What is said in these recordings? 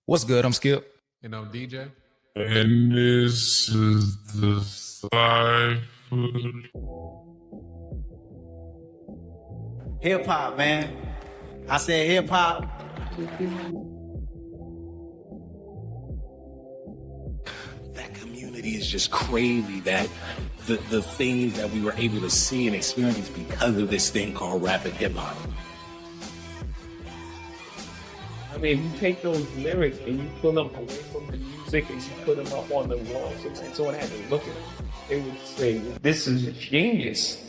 What's good? I'm Skip. DJ. And this is the Cypher. Hip hop, man. I said hip hop. That community is just crazy. That the things that we were able to see and experience because of this thing called rap and hip hop. I mean, if you take those lyrics and you pull them away from the music and you put them up on the wall, and someone had to look at them, they would say, "This is genius."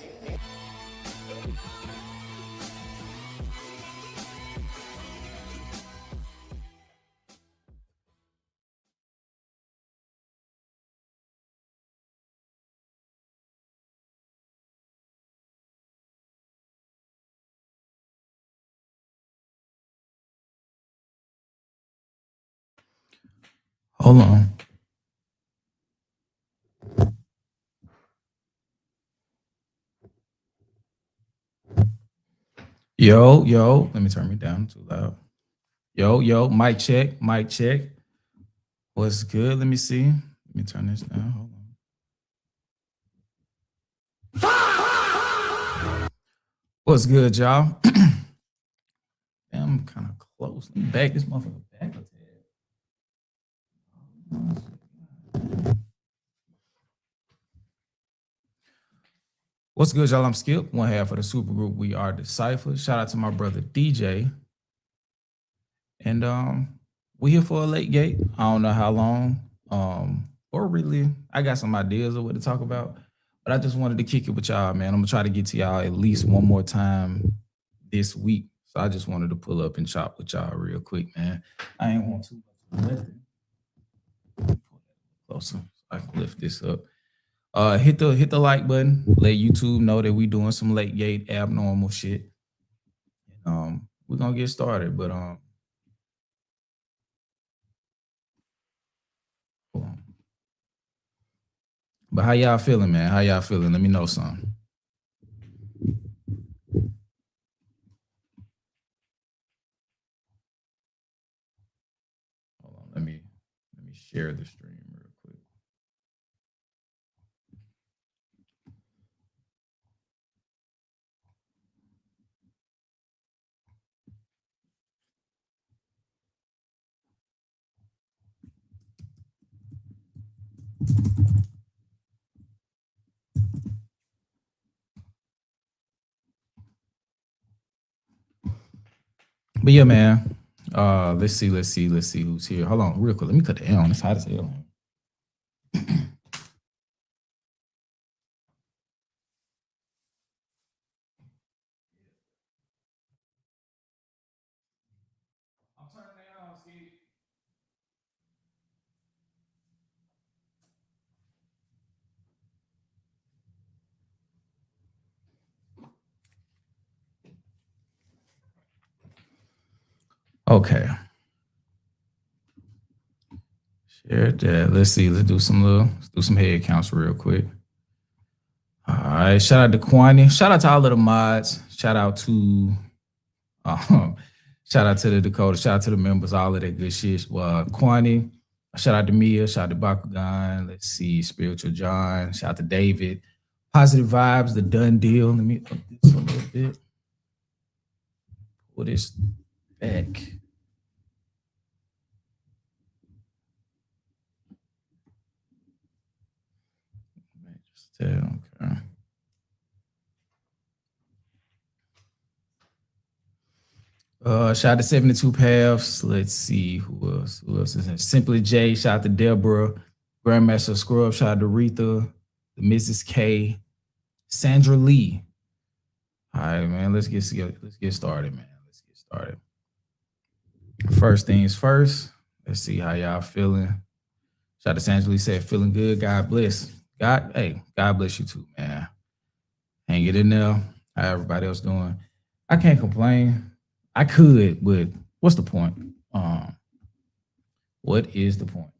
Hold on. Yo, let me turn me down too loud. Yo, mic check, mic check. What's good? Let me see. Let me turn this down. Hold on. What's good, y'all? Damn, I'm kind of close. Let me back this motherfucker back a tad. What's good, y'all? I'm Skip, one half of the super group We Are the Cypher. Shout out to my brother DJ. And we here for a late gate. I don't know how long. Or really, I got some ideas of what to talk about. But I just wanted to kick it with y'all, man. I'm gonna try to get to y'all at least one more time this week. So I just wanted to pull up and chop with y'all real quick, man. I ain't want too much closer so I can lift this up. Hit the like button. Let YouTube know that we doing some late gate abnormal shit. We're gonna get started, but hold on. But how y'all feeling, man? How y'all feeling? Let me know something. Hold on, let me share the stream real quick. But yeah, man. Let's see who's here. Hold on, real quick. Let me cut the air on. It's hot as hell. I'm turning it on, Steve. Okay. Share that. Let's see. Let's do some head counts real quick. All right. Shout out to Kwani. Shout out to all of the mods. Shout out to the Dakota. Shout out to the members. All of that good shit. Kwani. Shout out to Mia. Shout out to Bakugan. Let's see. Spiritual John. Shout out to David. Positive Vibes. The Done Deal. Let me up this a little bit. Pull this back. Okay. Shout out to 72 Paths. Let's see who else. Who else is in? Simply J. Shout out to Deborah. Grandmaster Scrub. Shout out to Retha. The Mrs. K. Sandra Lee. All right, man. Let's get started, man. Let's get started. First things first. Let's see how y'all feeling. Shout out to Sandra Lee. Said feeling good. God bless. God bless you too, man. Hang it in there. How everybody else doing? I can't complain. I could, but what's the point? What is the point?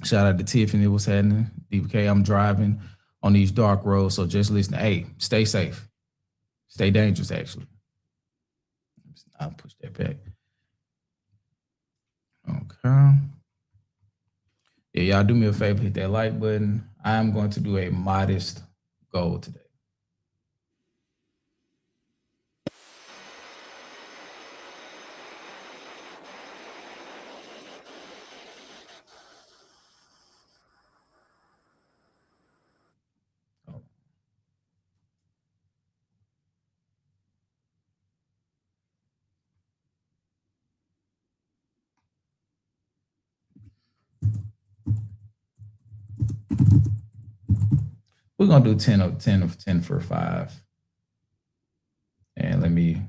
Shout out to Tiffany. What's happening? DBK, I'm driving on these dark roads, so just listen. Hey, stay safe. Stay dangerous, actually. I'll push that back. Okay. Yeah, y'all do me a favor, hit that like button. I am going to do a modest goal today. We're gonna do 10 for 5. And let me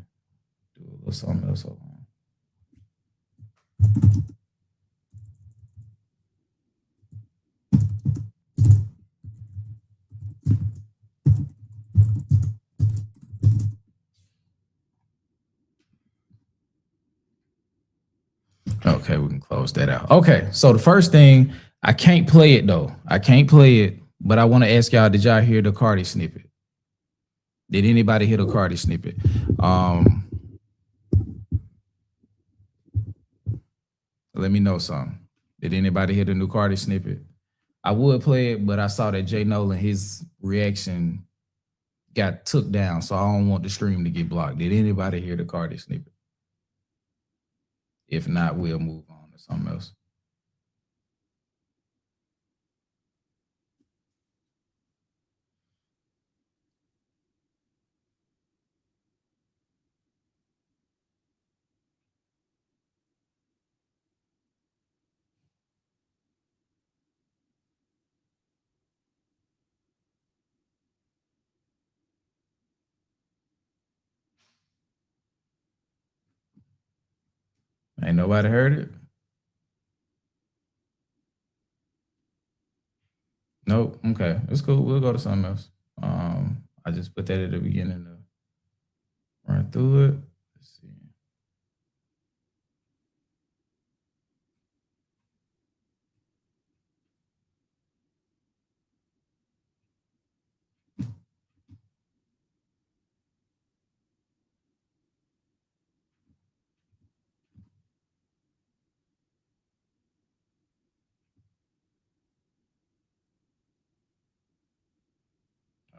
do a little something else. Hold on. Okay, we can close that out. Okay, so the first thing, I can't play it though. I can't play it, but I want to ask y'all, did y'all hear the Cardi snippet? Did anybody hear the Cardi snippet? Let me know something. Did anybody hear the new Cardi snippet? I would play it, but I saw that Jay Nolan, his reaction got took down, so I don't want the stream to get blocked. Did anybody hear the Cardi snippet? If not, we'll move on to something else. Ain't nobody heard it? Nope. Okay, it's cool. We'll go to something else. I just put that at the beginning to run through it. Let's see.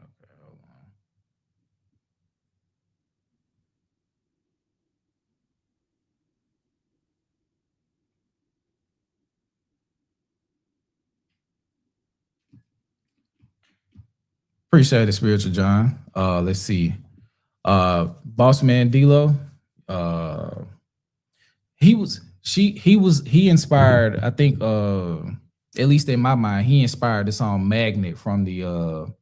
Okay, hold on. Appreciate it, Spiritual John. Let's see. Boss Man D-Lo. He inspired, I think, at least in my mind, he inspired the song Magnet from the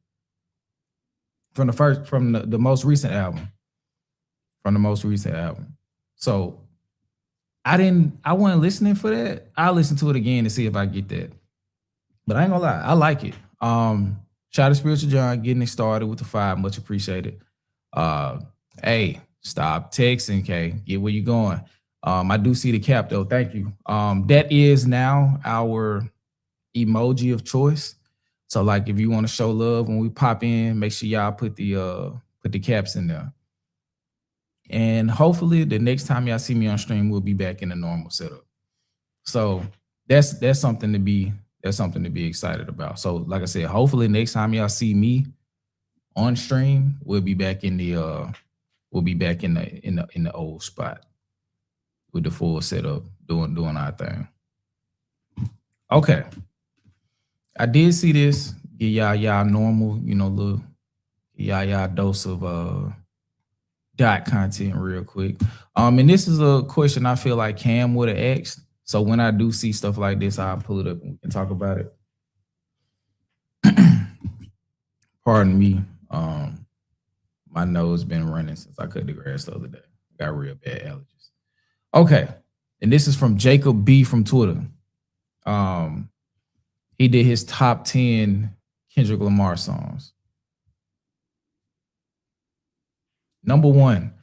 most recent album. From the most recent album. So I wasn't listening for that. I'll listen to it again to see if I get that. But I ain't gonna lie, I like it. Shout out to Spiritual John getting it started with the 5, much appreciated. Hey, stop texting, K. Get where you going. I do see the cap though. Thank you. That is now our emoji of choice. So like if you want to show love when we pop in, make sure y'all put the caps in there. And hopefully the next time y'all see me on stream, we'll be back in the normal setup. So that's something to be excited about. So like I said, hopefully next time y'all see me on stream, we'll be back in the old spot with the full setup, doing our thing. Okay. I did see this. Give y'all normal, little y'all dose of dot content real quick. And this is a question I feel like Cam would have asked. So when I do see stuff like this, I'll pull it up and we can talk about it. Pardon me. My nose been running since I cut the grass the other day. Got real bad allergies. Okay. And this is from Jacob B from Twitter. He did his top 10 Kendrick Lamar songs. Number 1,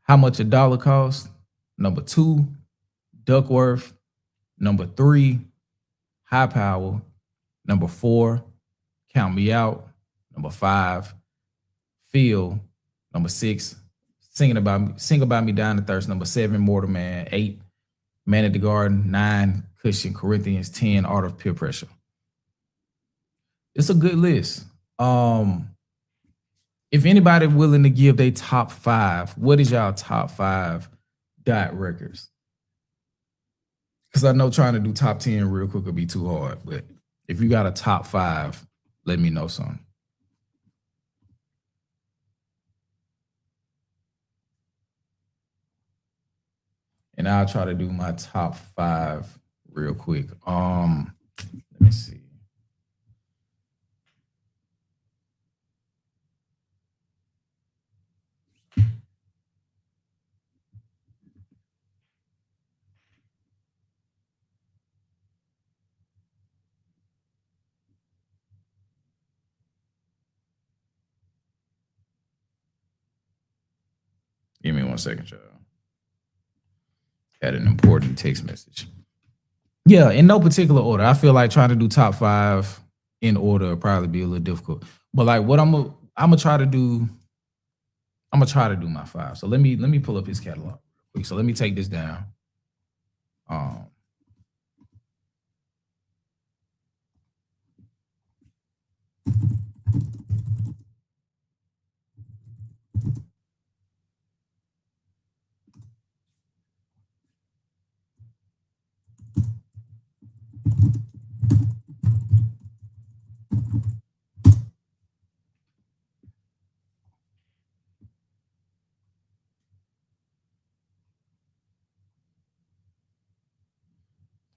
How Much a Dollar Cost. Number 2, Duckworth. Number 3, High Power. Number 4, Count Me Out. Number 5, Feel. Number 6, Sing About Me Down to Thirst, number 7, Mortal Man, 8, Man at the Garden, 9, Cushion Corinthians, 10, Art of Peer Pressure. It's a good list. If anybody willing to give their top 5, what is y'all top 5 dot records? Because I know trying to do top 10 real quick would be too hard, but if you got a top 5, let me know something. And I'll try to do my top 5 real quick. Let me see. Give me 1 second, y'all. Had an important text message. Yeah, in no particular order. I feel like trying to do top 5 in order would probably be a little difficult. But like what I'm gonna try to do my 5. So let me pull up his catalog real quick. So let me take this down.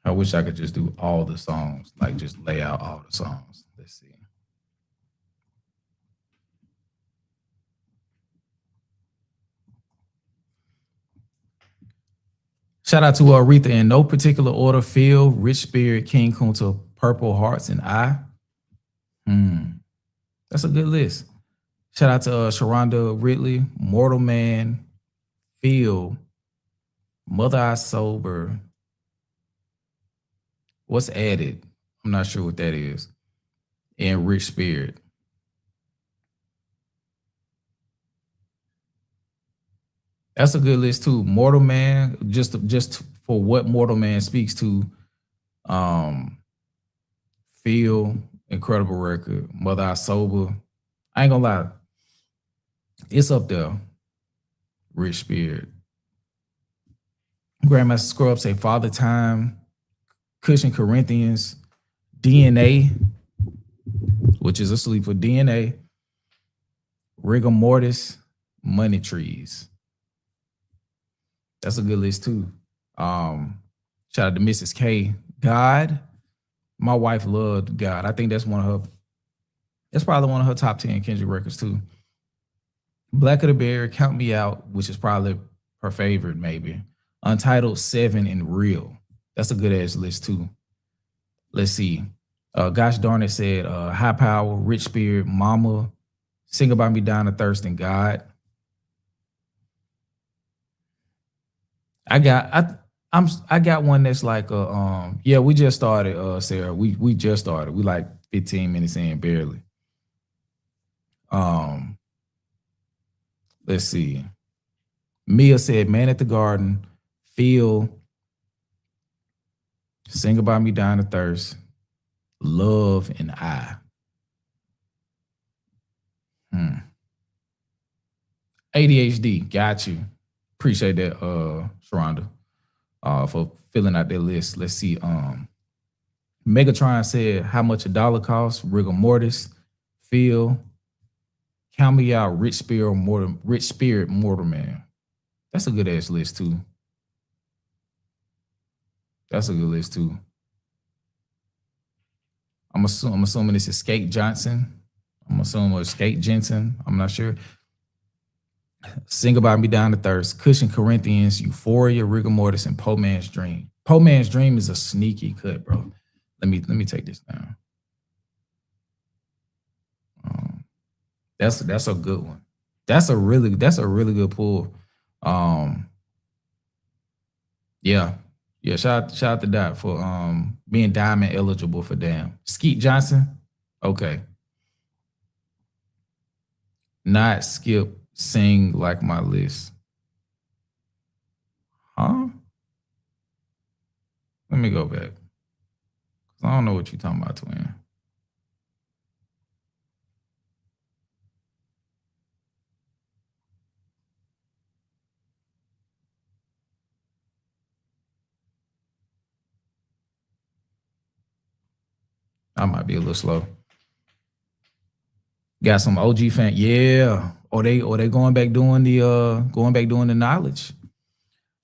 I wish I could just do all the songs, like just lay out all the songs. Let's see. Shout out to Aretha in no particular order: Phil, Rich Spirit, King Kunta, Purple Hearts, and I. That's a good list. Shout out to Sharonda Ridley, Mortal Man, Phil, Mother I Sober. What's added? I'm not sure what that is. And Rich Spirit. That's a good list too. Mortal Man, just for what Mortal Man speaks to. Phil, incredible record. Mother I Sober. I ain't gonna lie. It's up there. Rich Spirit. Grandmaster Scrub say Father Time, Cushion Corinthians, DNA, which is a sleeper, DNA, Rigor Mortis, Money Trees. That's a good list too. Shout out to Mrs. K. God. My wife loved God. I think that's probably one of her top 10 Kendrick records too. Black of the Bear, Count Me Out, which is probably her favorite, maybe. Untitled, 7, and Real. That's a good ass list too. Let's see. Gosh Darn It said High Power, Rich Spirit, Mama, Sing About Me Down to Thirst, and God. I got one that's like we just started, Sarah. We just started. We like 15 minutes in, barely. Let's see. Mia said Man at the Garden, Feel, Sing About Me Down to Thirst, Love, and I. ADHD, got you. Appreciate that, Sharonda, for filling out that list. Let's see. Megatron said How Much a Dollar Costs, Rigor Mortis, Phil, Count Me Out, Rich Spirit, Mortal Man. That's a good ass list too. I'm assuming this is Skate Johnson. I'm assuming it's Skate Jensen. I'm not sure. Sing About Me Down to Thirst, Cushion Corinthians, Euphoria, Rigor Mortis, and Poe Man's Dream. Poe Man's Dream is a sneaky cut, bro. Let me take this down. That's a good one. That's a really good pull. Yeah. Shout out to Dot for being diamond eligible for Damn. Skeet Johnson, okay. Not Skip Sing like my list. Huh? Let me go back. I don't know what you're talking about, twin. I might be a little slow. Got some OG fan, yeah. Or they going back doing the knowledge.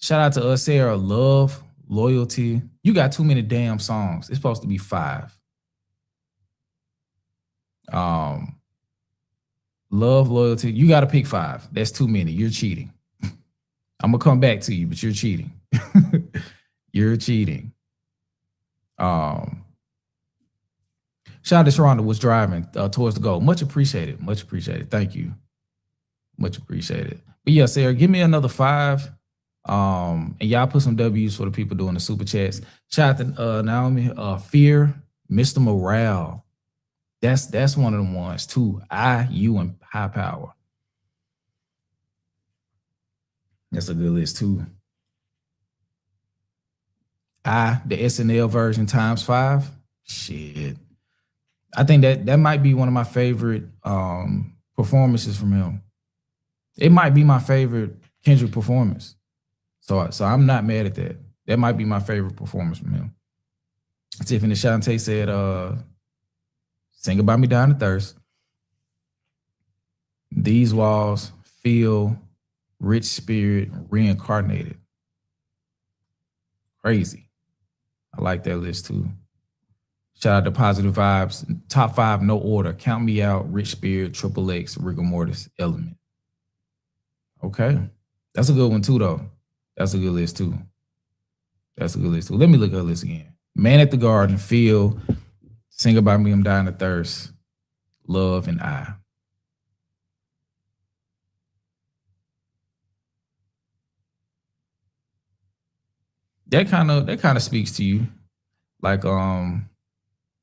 Shout out to us, Sarah. Love, loyalty. You got too many damn songs. It's supposed to be 5. Love, loyalty. You got to pick 5. That's too many. You're cheating. I'm gonna come back to you, but you're cheating. You're cheating. Shout out to Sharonda was driving towards the goal. Much appreciated. Much appreciated. Thank you. Much appreciated. But yeah, Sarah, give me another 5. And y'all put some W's for the people doing the super chats. Shout out to Naomi. Fear, Mr. Morale. That's one of them ones too. You, and High Power. That's a good list too. The SNL version times 5. Shit. I think that might be one of my favorite performances from him. It might be my favorite Kendrick performance. So I'm not mad at that. That might be my favorite performance from him. Tiffany Shantae said, sing about me down to thirst. These walls feel rich spirit reincarnated. Crazy. I like that list too. Shout out to Positive Vibes. Top 5, no order. Count Me Out, Rich Spirit, Triple X, Rigor Mortis, Element. Okay. That's a good one too, though. That's a good list too. That's a good list too. Let me look at the list again. Man at the Garden, Feel, Sing About Me, I'm Dying of Thirst, Love, and I. That kind of speaks to you. Like,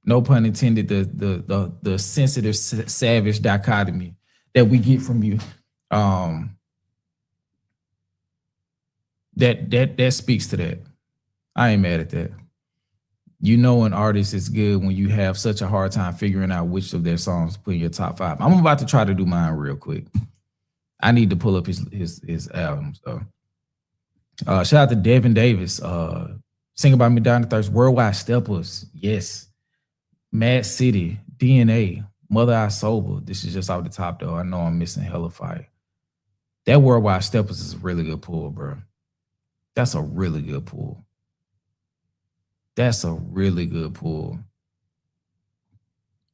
no pun intended, the sensitive savage dichotomy that we get from you. That speaks to that. I ain't mad at that. You know an artist is good when you have such a hard time figuring out which of their songs to put in your top 5. I'm about to try to do mine real quick. I need to pull up his albums though. Shout out to Devin Davis. Sing About Me Down to Thirst. Worldwide Steppers. Yes. Mad City. DNA. Mother I Sober. This is just off the top though. I know I'm missing hella fire. That Worldwide Steppers is a really good pull, bro. That's a really good pull. That's a really good pull.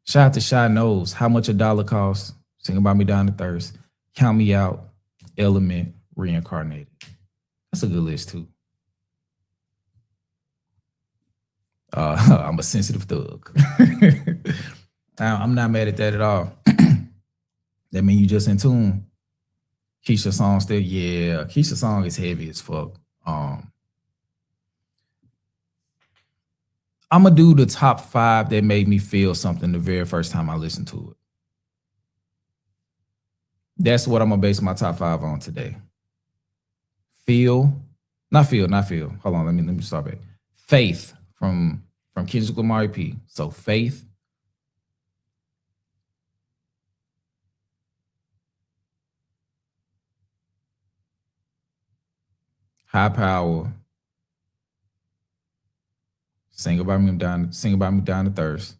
Shout out to Shy Knows. How Much a Dollar Costs. Sing About Me Down to Thirst. Count Me Out. Element. Reincarnated. That's a good list too. I'm a sensitive thug. I'm not mad at that at all. That mean you just in tune. Keisha song still, yeah. Keisha song is heavy as fuck. I'm gonna do the top 5 that made me feel something the very first time I listened to it. That's what I'm gonna base my top 5 on today. Not feel. Hold on, let me start back. Faith from Kendrick Lamar EP. So Faith. High Power. Sing About Me Down to Thirst.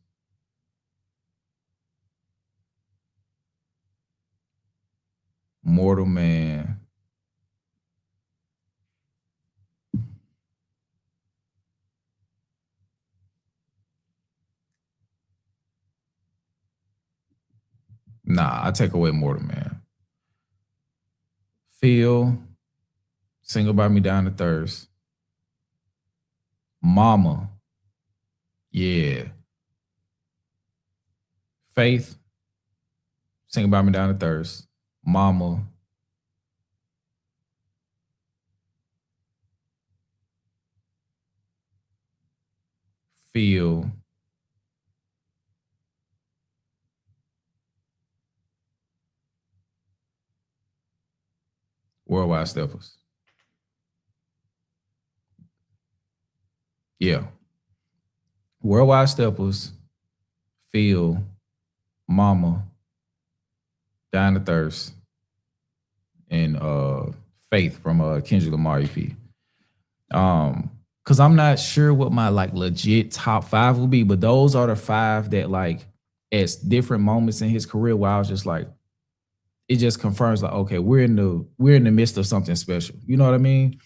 Mortal Man. Nah, I take away Mortal Man. Feel. Sing About Me Down to Thirst. Mama. Yeah. Faith. Sing About Me Down to Thirst. Mama. Feel. Worldwide Steppers. Yeah. Worldwide Steppers, Feel, Mama, Dying to Thirst, and Faith from Kendrick Lamar EP. Cause I'm not sure what my like legit top 5 will be, but those are the 5 that like at different moments in his career where I was just like, it just confirms like, okay, we're in the midst of something special. You know what I mean?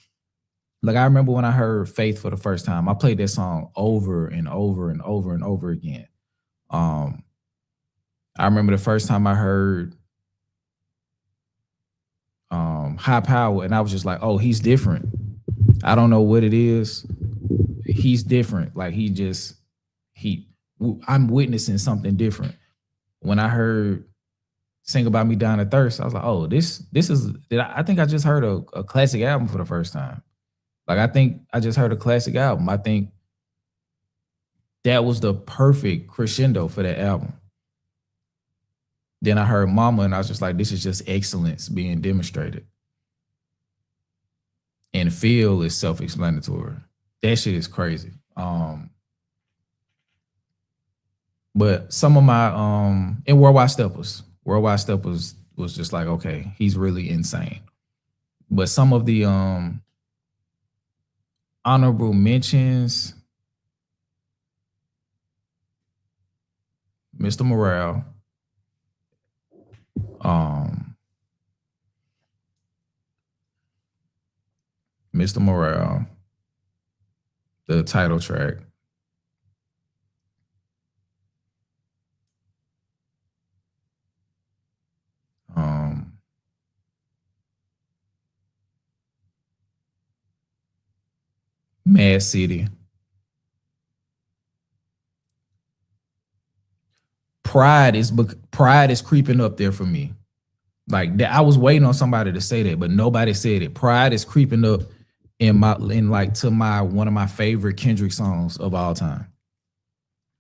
Like I remember when I heard Faith for the first time, I played that song over and over and over and over again. I remember the first time I heard High Power, and I was just like, oh, he's different. I don't know what it is. He's different. Like I'm witnessing something different. When I heard Sing About Me Dying to Thirst, I was like, oh, this is, I think I just heard a classic album for the first time. Like, I think I just heard a classic album. I think that was the perfect crescendo for that album. Then I heard Mama, and I was just like, this is just excellence being demonstrated. And Feel is self-explanatory. That shit is crazy. But some of my and Worldwide Steppers was just like, okay, he's really insane. But some of the honorable mentions, Mr. Morale, Mr. Morale, the title track. Mad City. Pride is creeping up there for me. Like I was waiting on somebody to say that, but nobody said it. Pride is creeping up to one of my favorite Kendrick songs of all time.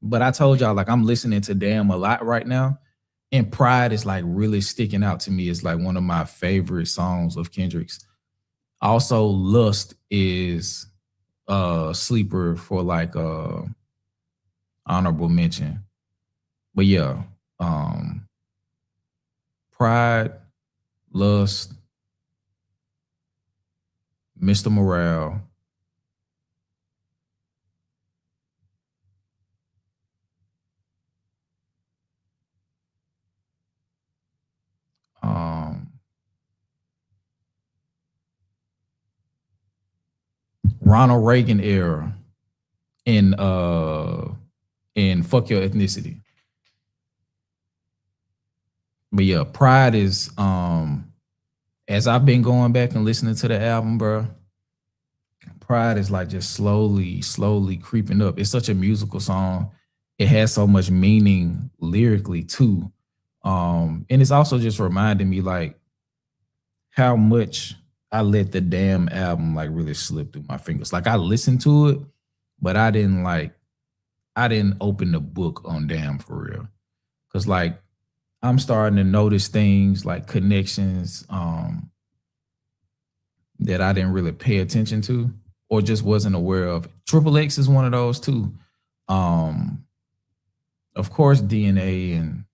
But I told y'all, like, I'm listening to Damn a lot right now, and Pride is like really sticking out to me. It's like one of my favorite songs of Kendrick's. Also, Lust is sleeper for like honorable mention. But yeah, Pride, Lust, Mr. Morale, Ronald Reagan era, and Fuck Your Ethnicity. But yeah, Pride is as I've been going back and listening to the album, bro, Pride is like just slowly creeping up. It's such a musical song. It has so much meaning lyrically too. And it's also just reminding me like how much I let the Damn album like really slip through my fingers. Like I listened to it, but I didn't open the book on Damn for real. Cause like I'm starting to notice things like connections that I didn't really pay attention to or just wasn't aware of. Triple X is one of those too. Of course, DNA and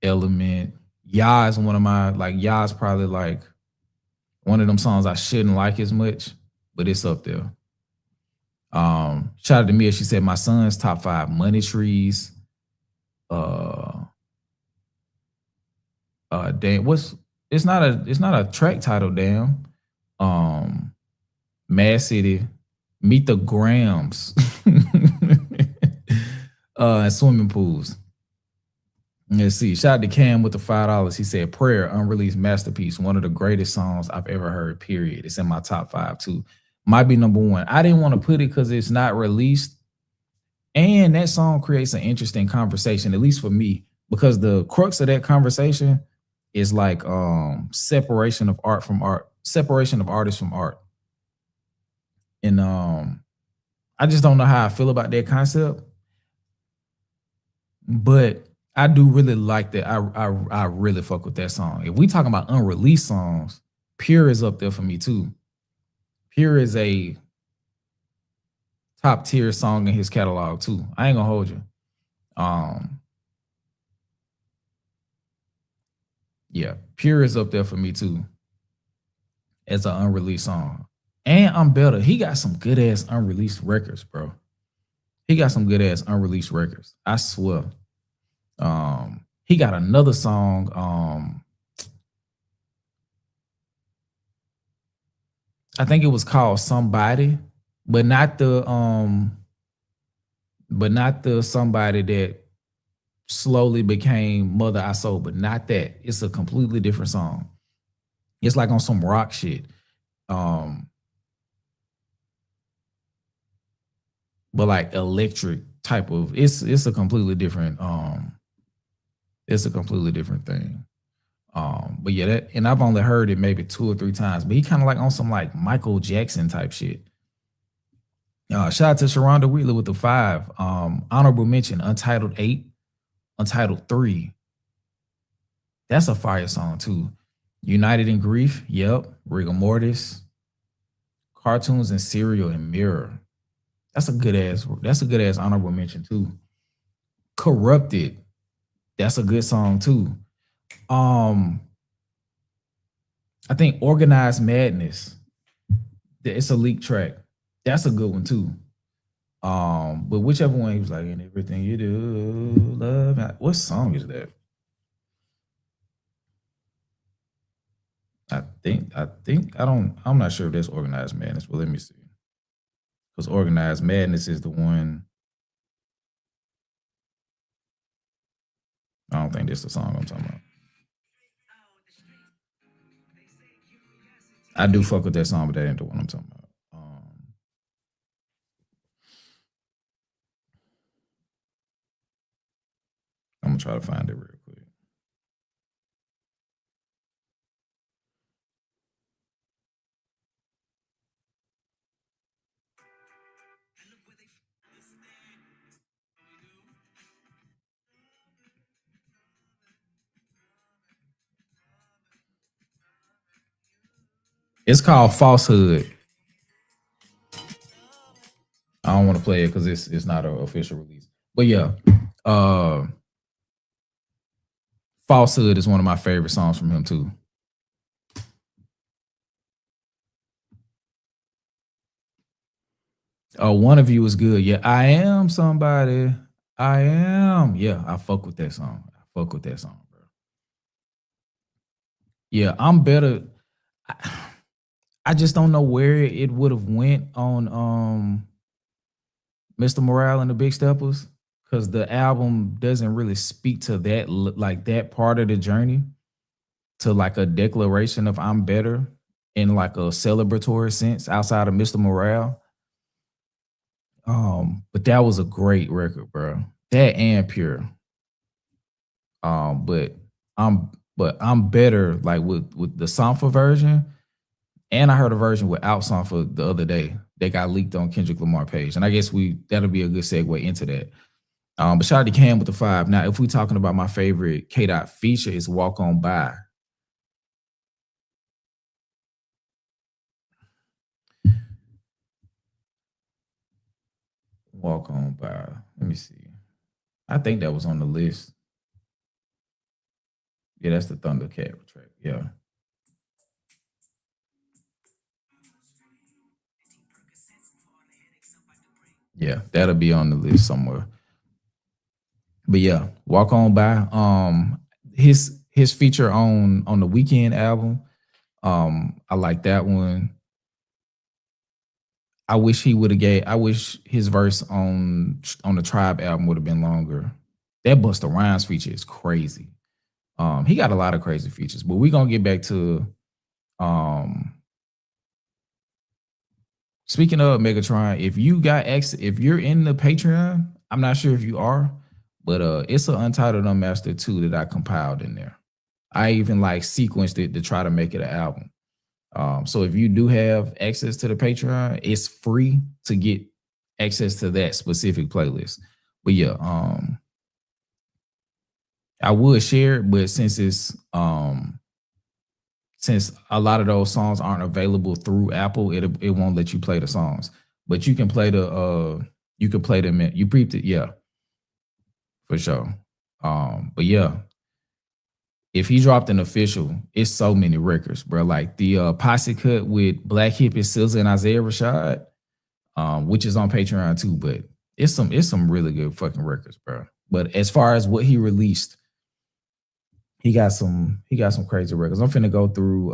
Element. Ya is one of my, like, Ya's probably like one of them songs I shouldn't like as much, but it's up there. Shout out to Mia. She said my son's top 5: Money Trees. Damn, it's not a track title, damn. Mad City, Meet the Grams, and Swimming Pools. Let's see. Shout out to Cam with the $5. He said Prayer, unreleased masterpiece, one of the greatest songs I've ever heard, period. It's in my top 5 too. Might be number 1. I didn't want to put it because it's not released. And that song creates an interesting conversation, at least for me, because the crux of that conversation is like separation of art from art, separation of artists from art. And I just don't know how I feel about that concept. But I do really like that. I really fuck with that song. If we talking about unreleased songs, Pure is up there for me too. Pure is a top tier song in his catalog too. I ain't gonna hold you. Yeah, Pure is up there for me too as an unreleased song. And I'm Better. He got some good ass unreleased records, bro. He got some good ass unreleased records. I swear. He got another song. I think it was called Somebody, but not the somebody that slowly became Mother I Sold, but not that. It's a completely different song. It's like on some rock shit. But like electric type of it's a completely different thing. But yeah, that, and I've only heard it maybe 2 or 3 times, but he kind of like on some like Michael Jackson type shit. Shout out to Sharonda Wheeler with the 5. Honorable mention, Untitled 8, Untitled 3. That's a fire song too. United in Grief, yep. Rigor Mortis, Cartoons and Cereal and Mirror. That's a good ass honorable mention too. Corrupted, that's a good song too. I think Organized Madness, it's a leak track. That's a good one too. But whichever one he was like, in everything you do, love. What song is that? I'm not sure if that's Organized Madness, but let me see. Because Organized Madness is the one. I don't think that's the song I'm talking about. I do fuck with that song, but that ain't the one I'm talking about. I'm gonna try to find it real quick. It's called Falsehood. I don't want to play it because it's not an official release. But yeah, Falsehood is one of my favorite songs from him too. Oh, One of You is good. Yeah, I Am Somebody. I Am. Yeah, I fuck with that song. Bro. Yeah, I'm Better. I just don't know where it would have went on Mr. Morale and the Big Steppers, because the album doesn't really speak to that, like that part of the journey, to like a declaration of I'm better in like a celebratory sense outside of Mr. Morale. But that was a great record, bro. That and Pure. But I'm better like with the Sampha version, and I heard a version without Sampha the other day that got leaked on Kendrick Lamar page, and I guess that'll be a good segue into that. But shout out to Cam with the 5. Now, if we're talking about my favorite K Dot feature, is Walk On By. Walk On By. Let me see. I think that was on the list. Yeah, that's the Thundercat track. Yeah. Yeah, that'll be on the list somewhere. But yeah, Walk On By. His feature on the Weekend album. I like that one. I wish his verse on the Tribe album would have been longer. That Busta Rhymes feature is crazy. He got a lot of crazy features, but we're gonna get back to speaking of Megatron. If you're in the Patreon, I'm not sure if you are, but it's an Untitled Unmastered 2 that I compiled in there. I even like sequenced it to try to make it an album. So if you do have access to the Patreon, it's free to get access to that specific playlist. But yeah, I would share it, but since since a lot of those songs aren't available through Apple, it won't let you play the songs. But you can play you can play them in, you prepped it, yeah, for sure. But yeah, if he dropped an official, it's so many records, bro. Like the posse cut with Black Hippie, SZA, and Isaiah Rashad, which is on Patreon too. But it's some really good fucking records, bro. But as far as what he released, he got some crazy records. I'm finna go through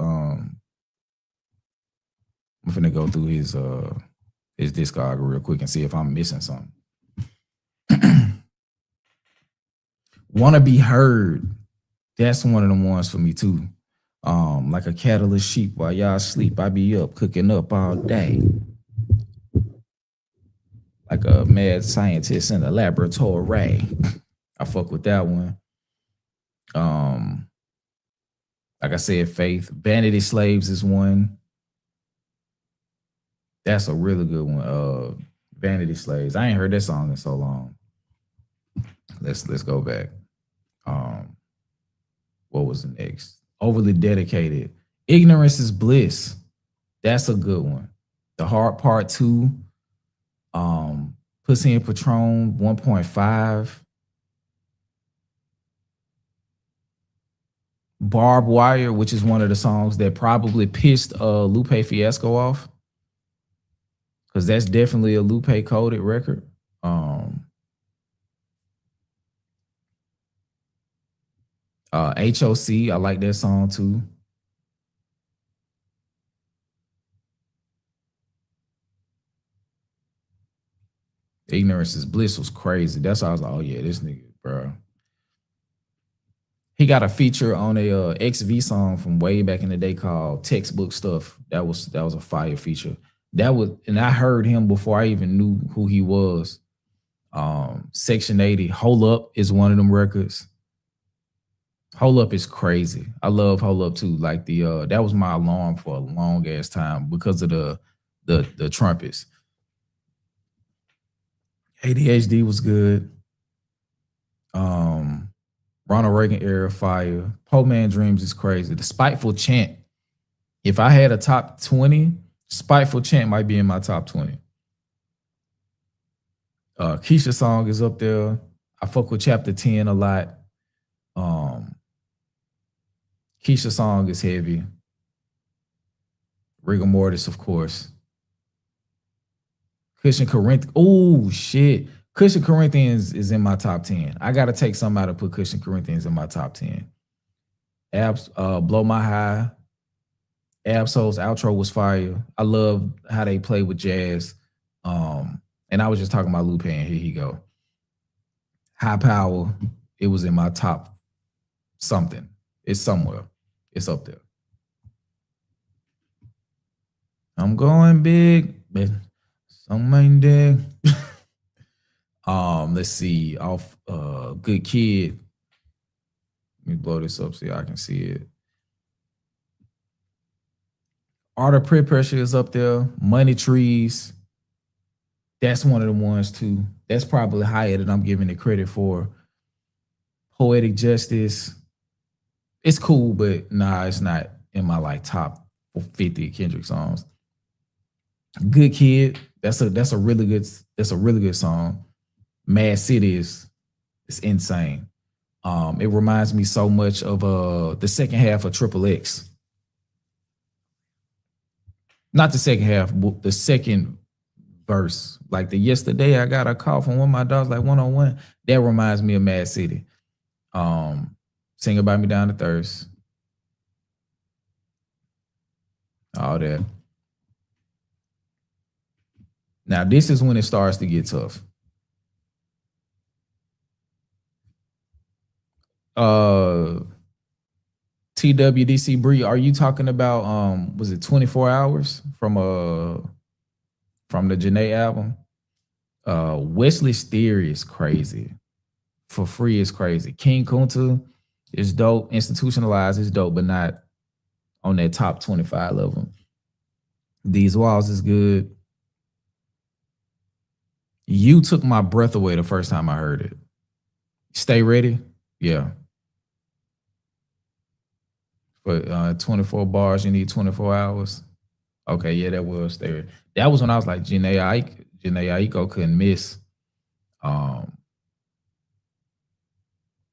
his discography real quick and see if I'm missing something. Wanna Be Heard. That's one of them ones for me too. Like a catalyst sheep while y'all sleep, I be up cooking up all day. Like a mad scientist in a laboratory. I fuck with that one. Like I said, Faith. Vanity Slaves is one. That's a really good one. Vanity Slaves. I ain't heard that song in so long. Let's go back. What was the next? Overly Dedicated. Ignorance is Bliss. That's a good one. The Hard Part 2. Pussy and Patron 1.5. Barbed Wire, which is one of the songs that probably pissed Lupe Fiasco off. Because that's definitely a Lupe coded record. HOC, I like that song too. Ignorance is Bliss was crazy. That's why I was like, oh yeah, this nigga, bro. He got a feature on a XV song from way back in the day called Textbook Stuff. That was a fire feature. And I heard him before I even knew who he was. Section 80, Hold Up is one of them records. Hold Up is crazy. I love Hold Up too. Like that was my alarm for a long ass time because of the trumpets. ADHD was good. Ronald Reagan era fire. Poor Man Dreams is crazy. The Spiteful Chant. If I had a top 20, Spiteful Chant might be in my top 20. Keisha song is up there. I fuck with Chapter 10 a lot. Keisha song is heavy. Rigor Mortis, of course. Cushion Corinthians. Oh, shit. Cushion Corinthians is in my top 10. I got to take something out to put Cushion Corinthians in my top 10. Blow My High. Absol's outro was fire. I love how they play with jazz. And I was just talking about Lupe, and here he go. High Power. It was in my top something. It's somewhere. It's up there. I'm going big, but some ain't there. Let's see. Off Good Kid. Let me blow this up so y'all can see it. Art of Peer Pressure is up there. Money Trees. That's one of the ones too. That's probably higher than I'm giving it credit for. Poetic Justice. It's cool, but nah, it's not in my like top 50 Kendrick songs. Good Kid. That's a really good song. Mad City is insane. It reminds me so much of the second half of Triple X. Not the second half, but the second verse. Like the Yesterday I got a call from one of my dogs, like 1-on-1. That reminds me of Mad City. Sing About Me Down to Thirst. All that. Now, this is when it starts to get tough. TWDC Bree, are you talking about was it 24 Hours from the Janae album? Wesley's Theory is crazy. For Free is crazy. King Kunta is dope. Institutionalized is dope, but not on that top 25 level. These Walls is good. You Took My Breath Away the first time I heard it. Stay Ready? Yeah. For 24 bars, you need 24 hours. Okay, yeah, that was there. That was when I was like, Jhené Aiko couldn't miss.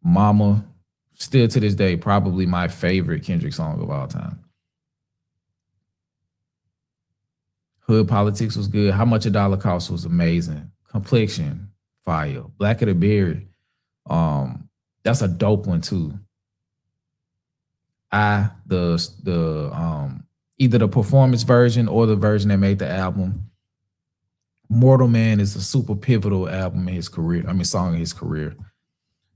Mama, still to this day, probably my favorite Kendrick song of all time. Hood Politics was good. How Much a Dollar Cost was amazing. Complexion, fire. Black of the Berry, that's a dope one too. Either the performance version or the version that made the album. Mortal Man is a super pivotal album in his career. I mean, song in his career.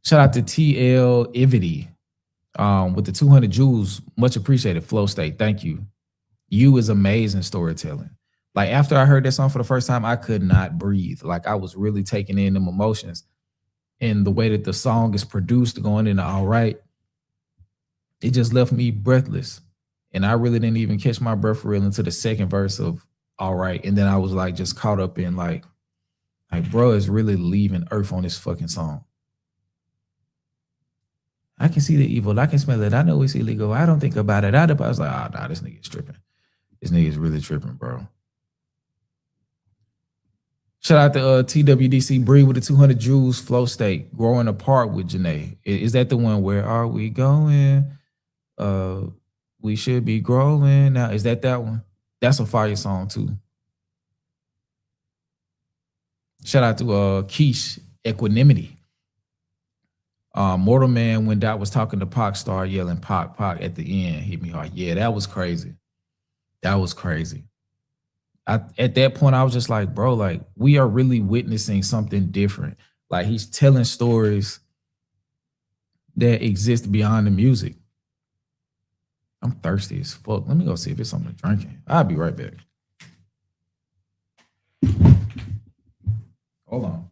Shout out to TL Ivity with the 200 Jewels. Much appreciated. Flow State. Thank you. You is amazing storytelling. Like after I heard that song for the first time, I could not breathe. Like I was really taking in them emotions. And the way that the song is produced going into All Right, it just left me breathless. And I really didn't even catch my breath for real until the second verse of All Right. And then I was like just caught up in like bro is really leaving Earth on this fucking song. I can see the evil. I can smell it. I know it's illegal. I don't think about it. I was like, nah, this nigga is tripping. This nigga is really tripping, bro. Shout out to TWDC Bree with the 200 Jewels Flow State, Growing Apart with Janae. Is that the one where are we going? We should be growing. Now, is that one? That's a fire song too. Shout out to Keish, Equanimity. Mortal Man, when Dot was talking to Pac, started yelling Pac at the end, hit me hard. Yeah, that was crazy. That was crazy. At that point, I was just like, bro, like we are really witnessing something different. Like he's telling stories that exist beyond the music. I'm thirsty as fuck. Let me go see if it's something to drink. I'll be right back. Hold on.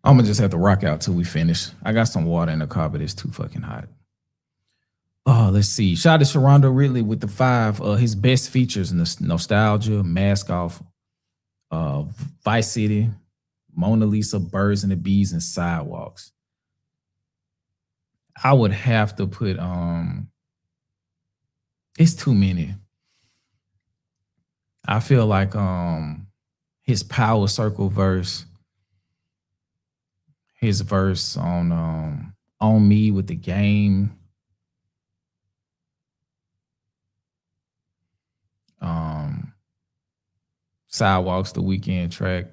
I'm gonna just have to rock out till we finish. I got some water in the car, but it's too fucking hot. Oh, let's see. Shout out to Sharonda Ridley with the 5. His best features: Nostalgia, Mask Off, Vice City, Mona Lisa, Birds and the Bees, and Sidewalks. I would have to put it's too many. I feel like his Power Circle verse, his verse on Me with the Game. Sidewalks, the Weekend track.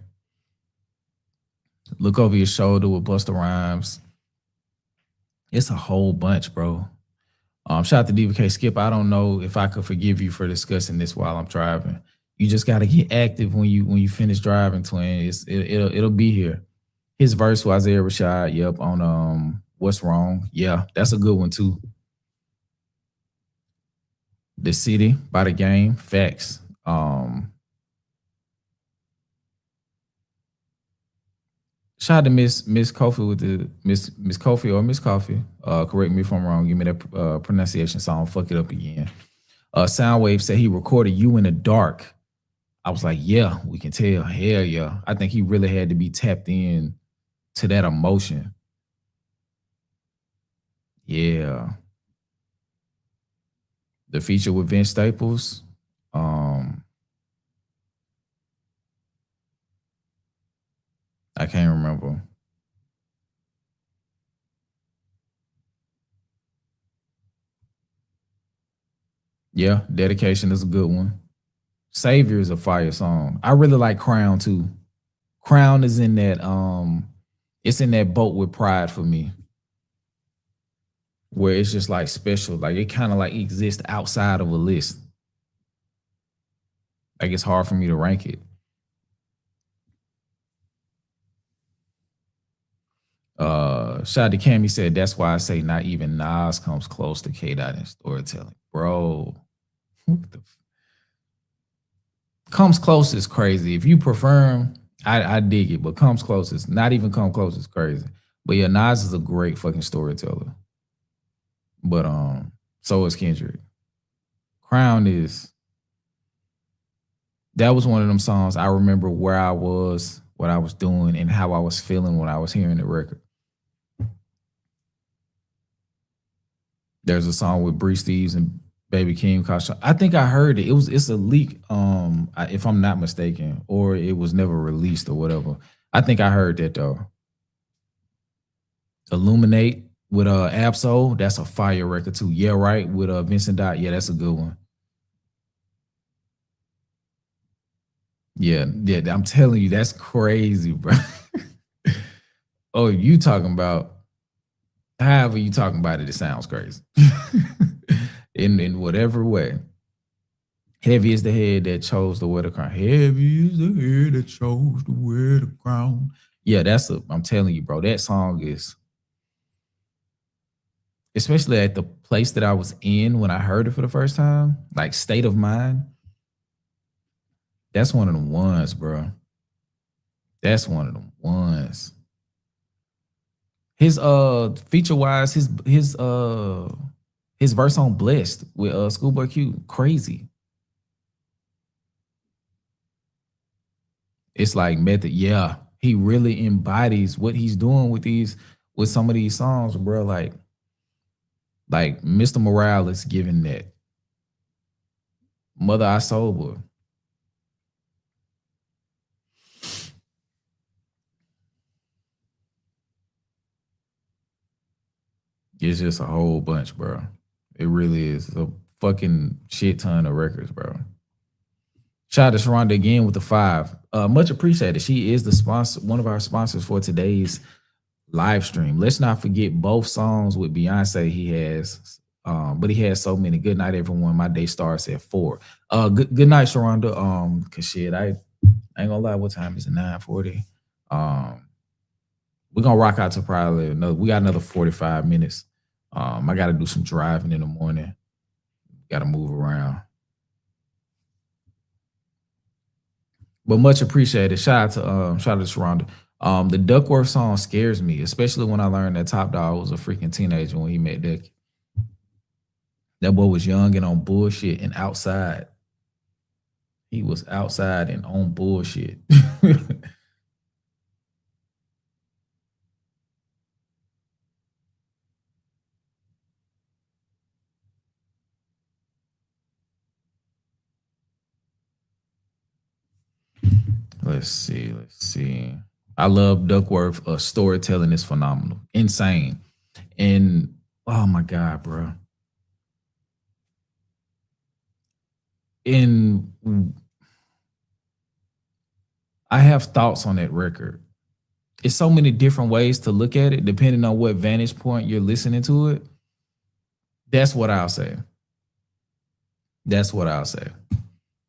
Look Over Your Shoulder with Busta Rhymes. It's a whole bunch, bro. Shout out to DVK Skip. I don't know if I could forgive you for discussing this while I'm driving. You just got to get active when you finish driving, twin. It'll be here. His verse was Isaiah Rashad. Yep, on What's Wrong. Yeah, that's a good one too. The City by The Game. Facts. Shout out to Miss Kofi with the Miss Kofi or Miss Coffee. Correct me if I'm wrong. Give me that pronunciation so I don't fuck it up again. Soundwave said he recorded You in the Dark. I was like, yeah, we can tell. Hell yeah. I think he really had to be tapped in to that emotion. Yeah. The feature with Vince Staples. I can't remember. Yeah, Dedication is a good one. Savior is a fire song. I really like Crown too. Crown is in that it's in that boat with Pride for me, where it's just like special. Like it kind of like exists outside of a list. Like it's hard for me to rank it. Shout out to Cammy said that's why I say not even Nas comes close to K Dot in storytelling. Bro. What the comes close is crazy. If you prefer him, I dig it, but comes close is not even come close is crazy. But yeah, Nas is a great fucking storyteller. But so is Kendrick. Crown is that was one of them songs I remember where I was, what I was doing, and how I was feeling when I was hearing the record. There's a song with Bree Steves and Baby Keem called I think I heard it. It's a leak, if I'm not mistaken, or it was never released or whatever. I think I heard that though. Illuminate with Absol, that's a fire record too. Yeah, right. With Vincent Dot, yeah, that's a good one. Yeah, I'm telling you, that's crazy, bro. Oh, you talking about however you talking about it, it sounds crazy. in whatever way. Heavy is the head that chose to wear the crown. Heavy is the head that chose to wear the crown. Yeah, I'm telling you, bro, that song is, especially at the place that I was in when I heard it for the first time, like state of mind. That's one of them ones, bro. That's one of them ones. His feature wise, his verse on Blessed with Schoolboy Q, crazy. It's like method, yeah. He really embodies what he's doing with some of these songs, bro. Like Mr. Morale is giving that. Mother I Sober. It's just a whole bunch, bro. It really is a fucking shit ton of records, bro. Shout out to Sharonda again with the 5. Much appreciated. She is the sponsor, one of our sponsors for today's live stream. Let's not forget both songs with Beyonce he has. But he has so many. Good night, everyone. My day starts at 4. Good night, Sharonda. Cause shit, I ain't gonna lie. What time is it? 9:40. We're gonna rock out to probably we got another 45 minutes. I gotta do some driving in the morning. Gotta move around. But much appreciated. Shout out to Sharonda. The Duckworth song scares me, especially when I learned that Top Dog was a freaking teenager when he met Duck. That boy was young and on bullshit and outside. He was outside and on bullshit. Let's see. I love Duckworth. Storytelling is phenomenal. Insane. And oh my God, bro. I have thoughts on that record. It's so many different ways to look at it, depending on what vantage point you're listening to it. That's what I'll say.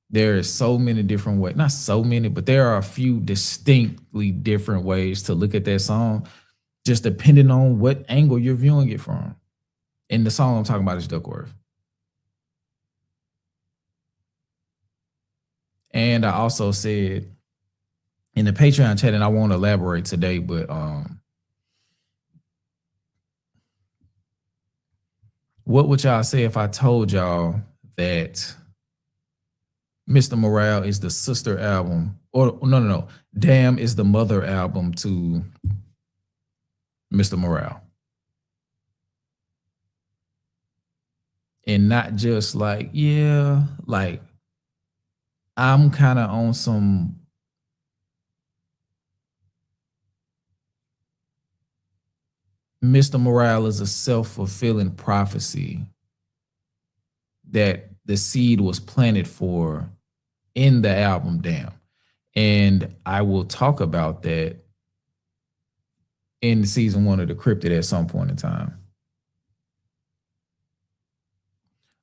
There are so many different ways, not so many, but there are a few distinctly different ways to look at that song, just depending on what angle you're viewing it from. And the song I'm talking about is Duckworth. And I also said in the Patreon chat, and I won't elaborate today, but what would y'all say if I told y'all that Mr. Morale is the sister album, or no. Damn is the mother album to Mr. Morale. And not just like, yeah, like I'm kind of on some Mr. Morale is a self-fulfilling prophecy that the seed was planted for in the album Damn. And I will talk about that in season 1 of the Cryptid at some point in time.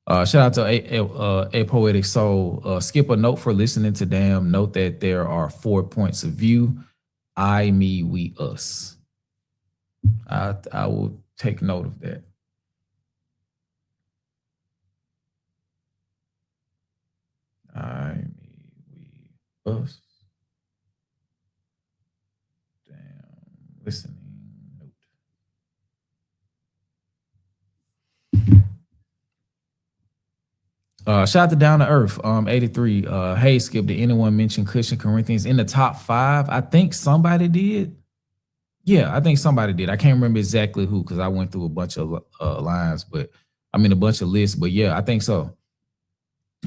Shout out to a Poetic Soul. Skip a note for listening to Damn. Note that there are 4 points of view: I, me, we, us. I will take note of that. I, me, we, us. Damn. Listening note. Shout out to Down to Earth, 83. Hey, Skip, did anyone mention Cushion Corinthians in the top 5? I think somebody did. Yeah, I think somebody did. I can't remember exactly who because I went through a bunch of lines, but I mean a bunch of lists. But yeah, I think so.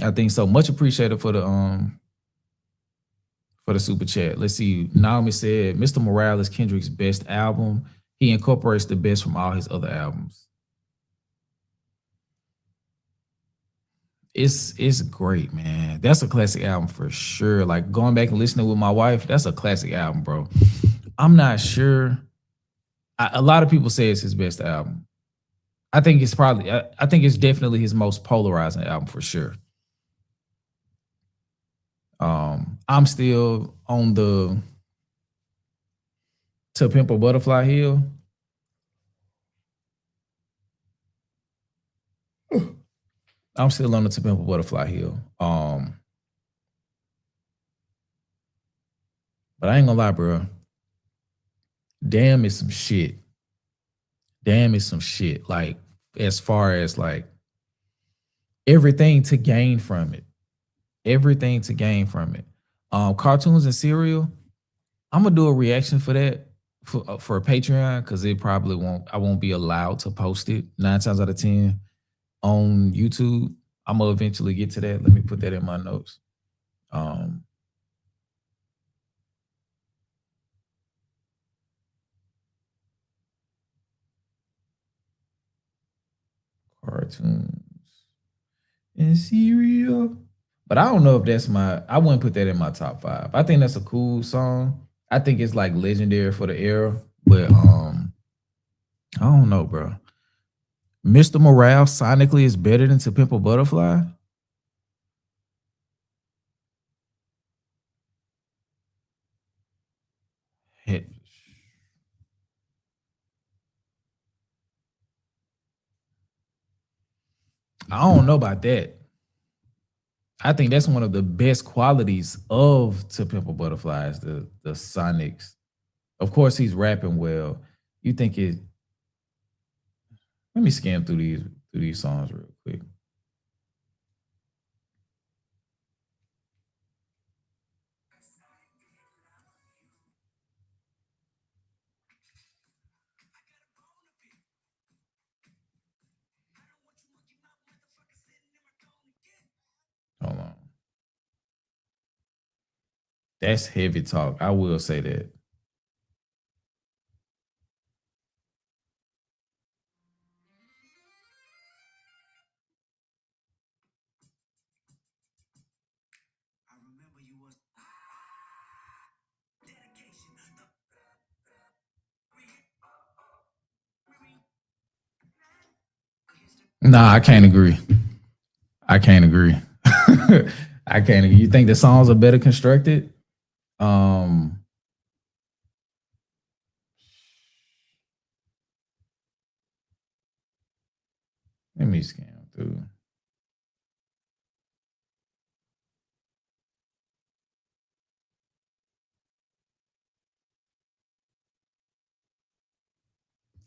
I think so. Much appreciated for the super chat. Let's see. Naomi said Mr. Morale is Kendrick's best album. He incorporates the best from all his other albums. It's great, man. That's a classic album for sure. Like going back and listening with my wife, that's a classic album, bro. I'm not sure. A lot of people say it's his best album. I think it's probably. I think it's definitely his most polarizing album for sure. I'm still on the To Pimp a Butterfly Hill. I'm still on the To Pimp a Butterfly Hill. But I ain't gonna lie, bro. Damn is some shit. Damn is some shit. Like, as far as like everything to gain from it. Everything to gain from it. Cartoons and cereal. I'm gonna do a reaction for that for Patreon because it probably won't. I won't be allowed to post it 9 times out of 10 on YouTube. I'm gonna eventually get to that. Let me put that in my notes. Cartoons and cereal. But I don't know if that's I wouldn't put that in my top 5. I think that's a cool song. I think it's like legendary for the era. But I don't know, bro. Mr. Morale sonically is better than To Pimp a Butterfly. Hit. I don't know about that. I think that's one of the best qualities of To Pimp a Butterfly is the sonics. Of course, he's rapping well. You think it? Let me scan through these songs real quick. Hold on. That's heavy talk. I will say that. Nah, I can't agree. I can't agree. I can't agree. You think the songs are better constructed? Let me scan through.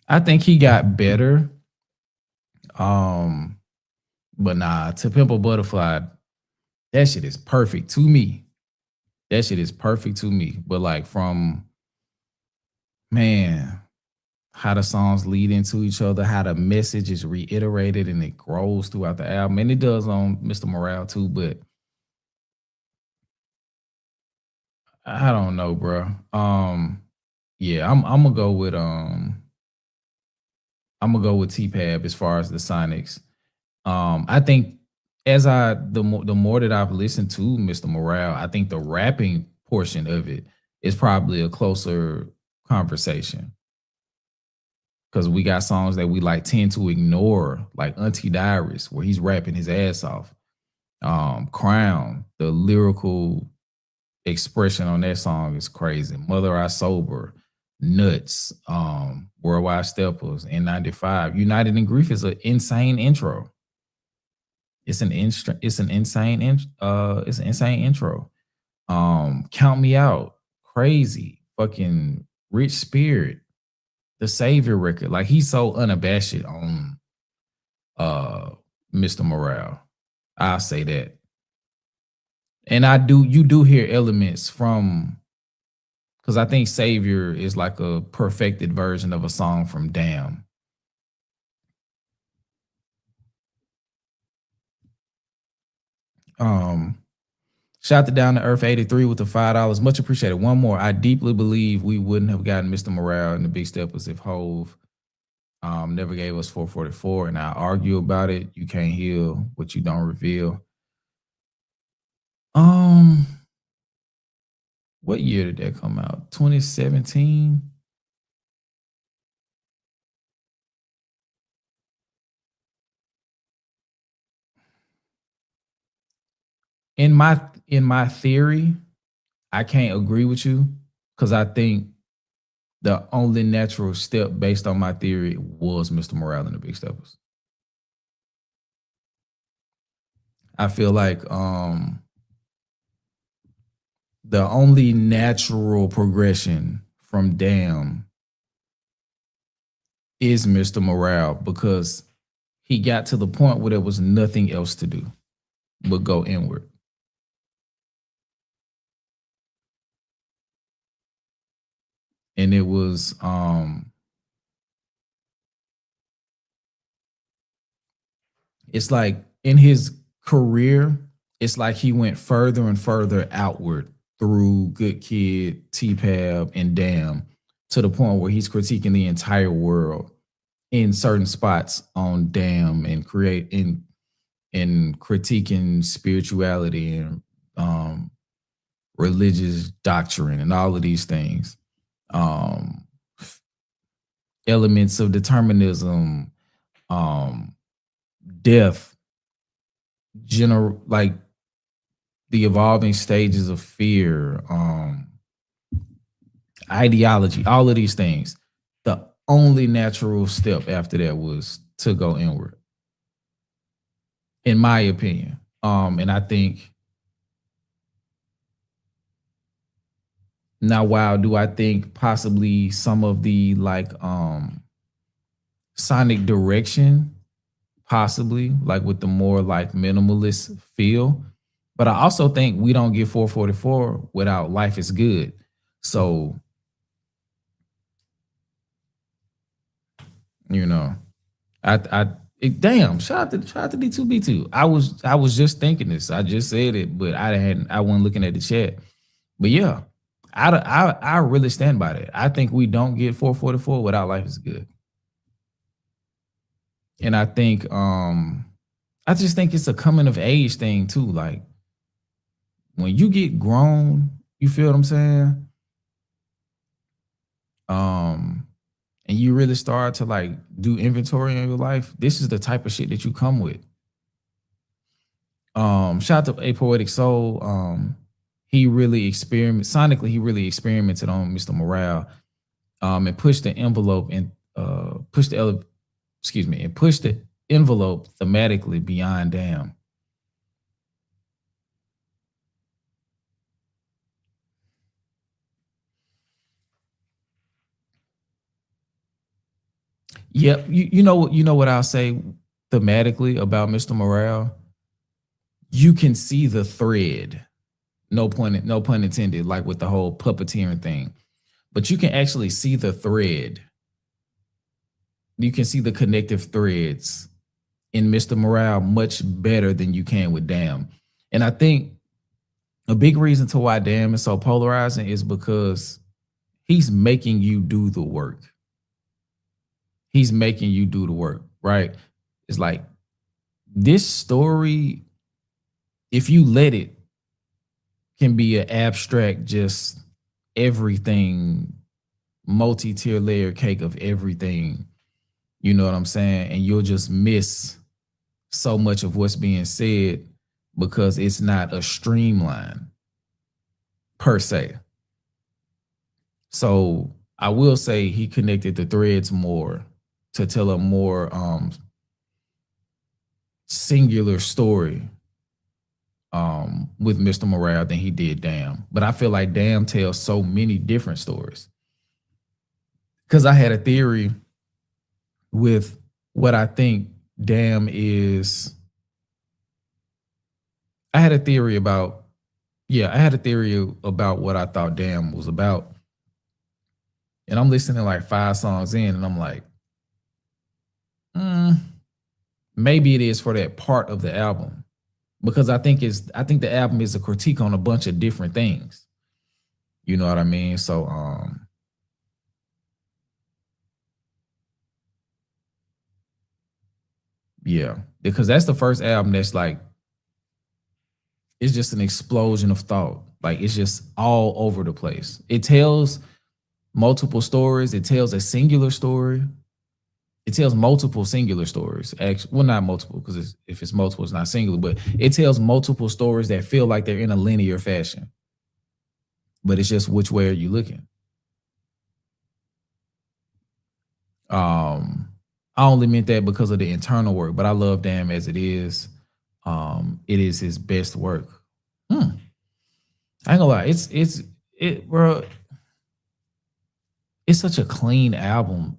I think he got better. But nah, To Pimp a Butterfly, that shit is perfect to me. That shit is perfect to me. But like from man, how the songs lead into each other, how the message is reiterated and it grows throughout the album. And it does on Mr. Morale too, but I don't know, bro. Yeah, I'm gonna go with T-Pab as far as the Sonics. I think as I the more that I've listened to Mr. Morale, I think the rapping portion of it is probably a closer conversation because we got songs that we like tend to ignore, like Auntie Diaries, where he's rapping his ass off. Crown, the lyrical expression on that song is crazy. Mother I Sober, Nuts, Worldwide Steppers, N95. United in Grief is an insane intro. It's an insane intro. Count Me Out, crazy, fucking Rich Spirit, the Savior record. Like he's so unabashed on Mr. Morale. I'll say that. And you do hear elements from, because I think Savior is like a perfected version of a song from Damn. Shout to Down to Earth 83 with the $5. Much appreciated. One more. I deeply believe we wouldn't have gotten Mr. Morale and the Big Steppers if Hove never gave us 444. And I argue about it. You can't heal what you don't reveal. What year did that come out? 2017. In my theory, I can't agree with you because I think the only natural step based on my theory was Mr. Morale and the Big Steppers. I feel like the only natural progression from Damn is Mr. Morale because he got to the point where there was nothing else to do but go inward. And it was it's like in his career, it's like he went further and further outward through Good Kid, T-Pab, and Damn to the point where he's critiquing the entire world in certain spots on Damn and critiquing spirituality and religious doctrine and all of these things. Elements of determinism, death, like the evolving stages of fear, ideology, all of these things. The only natural step after that was to go inward, in my opinion. And I think now, wow, do I think possibly some of the like sonic direction, possibly like with the more like minimalist feel, but I also think we don't get 444 without Life is Good. So, you know, damn, shout out to D2B2. I was just thinking this. I just said it, but I wasn't looking at the chat. But yeah, I really stand by that. I think we don't get 444 without Life is Good. And I think I just think it's a coming of age thing too. Like when you get grown, you feel what I'm saying? And you really start to like do inventory in your life, this is the type of shit that you come with. Shout out to A Poetic Soul. He really sonically, he really experimented on Mr. Morale, and pushed the envelope and pushed the envelope thematically beyond Damn. Yep, you know what I'll say thematically about Mr. Morale. You can see the thread, no pun intended, like with the whole puppeteering thing, but you can actually see the thread. You can see the connective threads in Mr. Morale much better than you can with Damn. And I think a big reason to why Damn is so polarizing is because he's making you do the work. He's making you do the work, right? It's like this story if you let it, can be an abstract, just everything, multi-tier layer cake of everything. You know what I'm saying? And you'll just miss so much of what's being said because it's not a streamline per se. So I will say he connected the threads more to tell a more singular story with Mr. Morale than he did Damn. But I feel like Damn tells so many different stories. Because I had a theory with what I think Damn is. I had a theory about what I thought Damn was about. And I'm listening like 5 songs in and I'm like, maybe it is for that part of the album. Because I think the album is a critique on a bunch of different things. You know what I mean? So yeah, because that's the first album that's like, it's just an explosion of thought. Like it's just all over the place. It tells multiple stories. It tells a singular story. It tells multiple singular stories. Actually, well, not multiple, because if it's multiple, it's not singular, but it tells multiple stories that feel like they're in a linear fashion. But it's just which way are you looking? I only meant that because of the internal work, but I love Damn as it is. It is his best work. I ain't gonna lie, bro. It's such a clean album.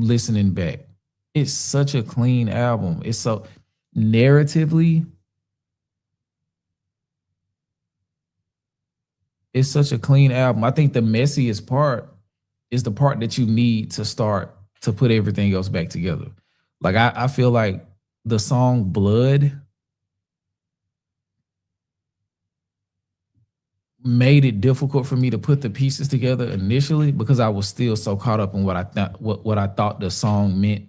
Listening back, it's such a clean album. It's so narratively, it's such a clean album. I think the messiest part is the part that you need to start to put everything else back together. Like I feel like the song Blood made it difficult for me to put the pieces together initially because I was still so caught up in what I thought the song meant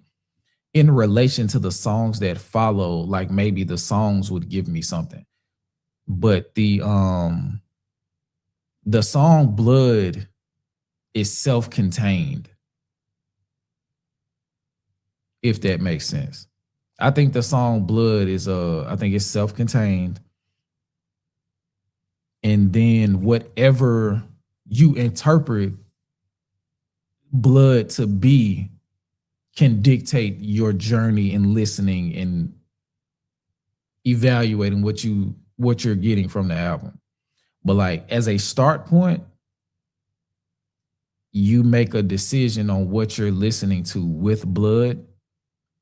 in relation to the songs that follow. Like maybe the songs would give me something, but the song Blood is self-contained, if that makes sense. I think the song Blood is I think it's self-contained. And then whatever you interpret Blood to be can dictate your journey in listening and evaluating what you're getting from the album. But like as a start point, you make a decision on what you're listening to with Blood.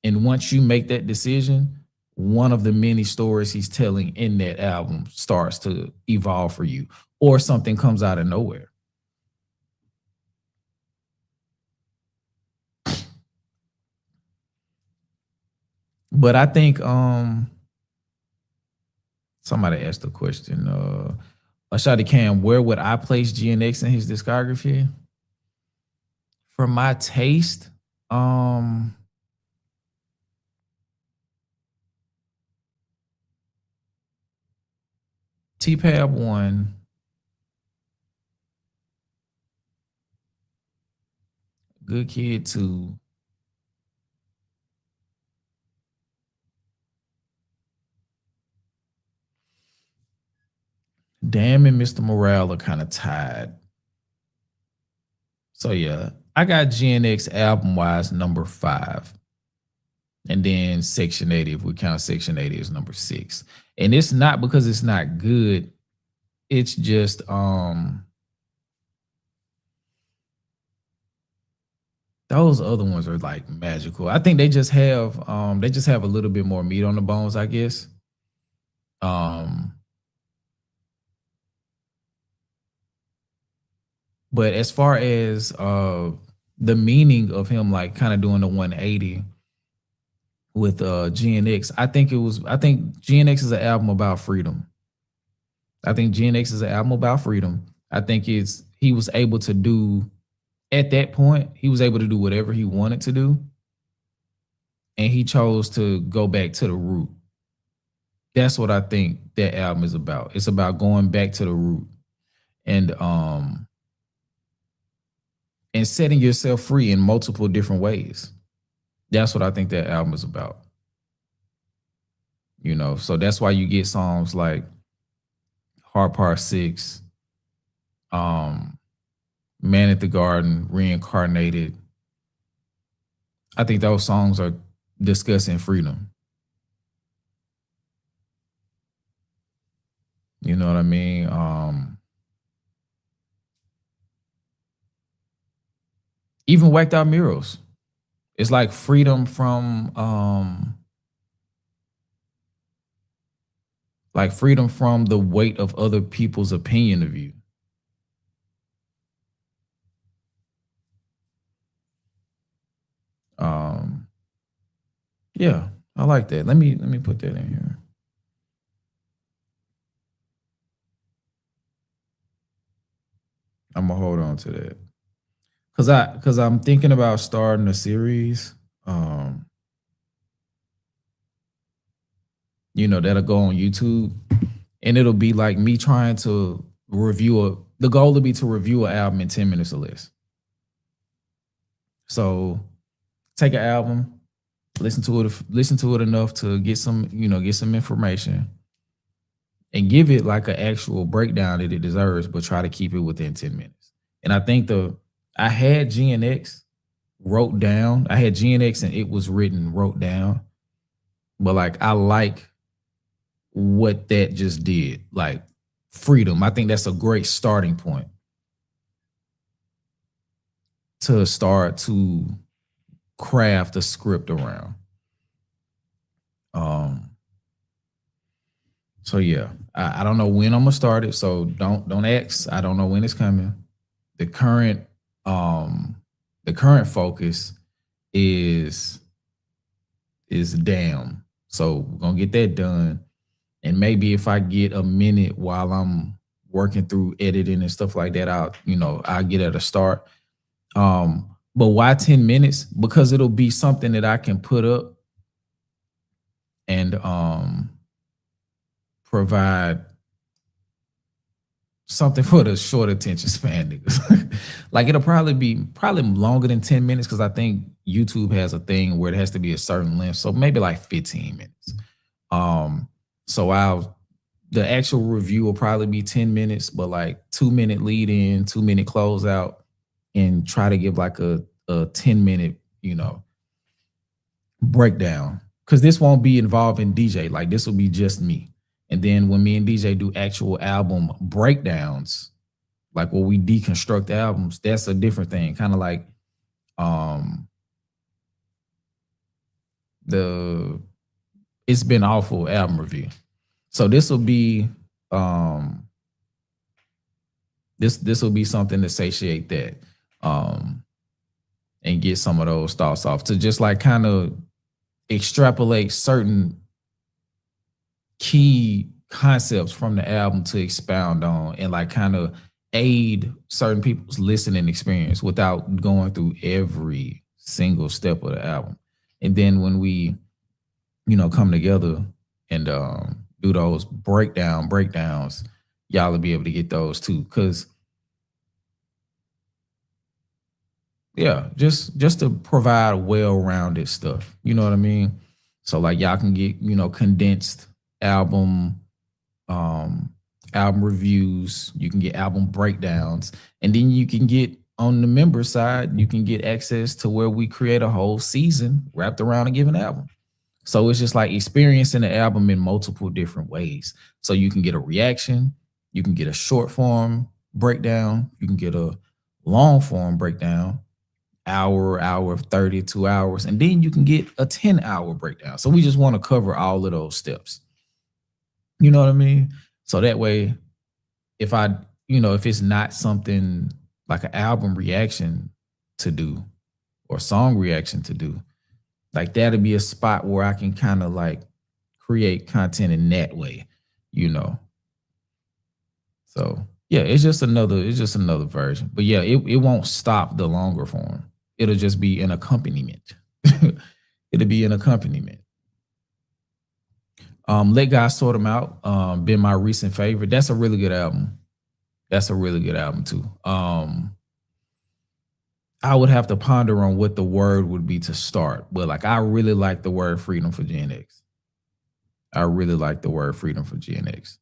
And once you make that decision, one of the many stories he's telling in that album starts to evolve for you, or something comes out of nowhere. But I think somebody asked the question, Ashadi Cam, where would I place GNX in his discography? For my taste, T-Pab 1, Good Kid 2, Damn and Mr. Morale are kind of tied. So yeah, I got GNX album-wise number 5. And then Section 80, if we count Section 80 as number 6. And it's not because it's not good. It's just those other ones are like magical. I think they just have a little bit more meat on the bones, I guess. But as far as the meaning of him like kind of doing the 180 with GNX, I think GNX is an album about freedom. I think GNX is an album about freedom. I think he was able to do, at that point, he was able to do whatever he wanted to do. And he chose to go back to the root. That's what I think that album is about. It's about going back to the root and setting yourself free in multiple different ways. That's what I think that album is about. You know, so that's why you get songs like Heart Part 6, Man at the Garden, Reincarnated. I think those songs are discussing freedom. You know what I mean? Even Whacked Out Murals. It's like freedom from the weight of other people's opinion of you. Yeah, I like that. Let me put that in here. I'm gonna hold on to that. Cause I'm thinking about starting a series. You know, that'll go on YouTube and it'll be like me trying to the goal will be to review an album in 10 minutes or less. So take an album, listen to it enough to get some information and give it like an actual breakdown that it deserves, but try to keep it within 10 minutes. And I think I had GNX wrote down, I had GNX and it was wrote down, but like I like what that just did, like freedom. I think that's a great starting point to start to craft a script around. So yeah, I don't know when I'm gonna start it. So don't ask. I don't know when it's coming. The current focus is Damn. So we're gonna get that done. And maybe if I get a minute while I'm working through editing and stuff like that, I'll get at a start. But why 10 minutes? Because it'll be something that I can put up and provide something for the short attention span niggas. Like it'll probably be longer than 10 minutes because I think YouTube has a thing where it has to be a certain length. So maybe like 15 minutes. So the actual review will probably be 10 minutes, but like 2-minute lead in, 2-minute close out, and try to give like a 10-minute, breakdown. Cause this won't be involving DJ. Like this will be just me. And then when me and DJ do actual album breakdowns, like where we deconstruct albums, that's a different thing. Kind of like It's Been Awful album review. So this will be this will be something to satiate that and get some of those thoughts off, to just like kind of extrapolate certain key concepts from the album to expound on and like kind of aid certain people's listening experience without going through every single step of the album. And then when we come together and do those breakdowns, y'all will be able to get those too. Cause yeah, just to provide well-rounded stuff. You know what I mean? So like y'all can get, condensed album reviews, you can get album breakdowns, and then you can get on the member side, you can get access to where we create a whole season wrapped around a given album. So it's just like experiencing the album in multiple different ways. So you can get a reaction, you can get a short form breakdown, you can get a long form breakdown, hour 30, 2 hours, and then you can get a 10-hour breakdown. So we just want to cover all of those steps. You know what I mean? So that way, if it's not something like an album reaction to do or song reaction to do, like that'll be a spot where I can kind of like create content in that way, So yeah, it's just another version. But yeah, it won't stop the longer form. It'll just be an accompaniment. It'll be an accompaniment. Let God Sort Them Out. Been my recent favorite. That's a really good album. That's a really good album too. I would have to ponder on what the word would be to start, but like I really like the word freedom for Gen X. I really like the word freedom for Gen X.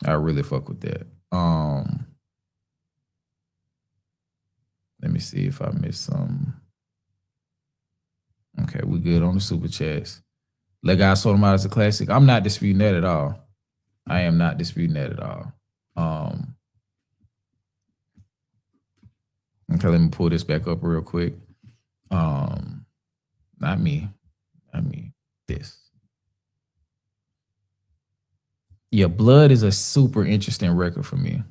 I really fuck with that. Let me see if I missed some. Okay, we good on the super chats. Let God Sort Them Out as a classic. I'm not disputing that at all. I am not disputing that at all. Okay, let me pull this back up real quick. Not me. Not me. This. Yeah, Blood is a super interesting record for me.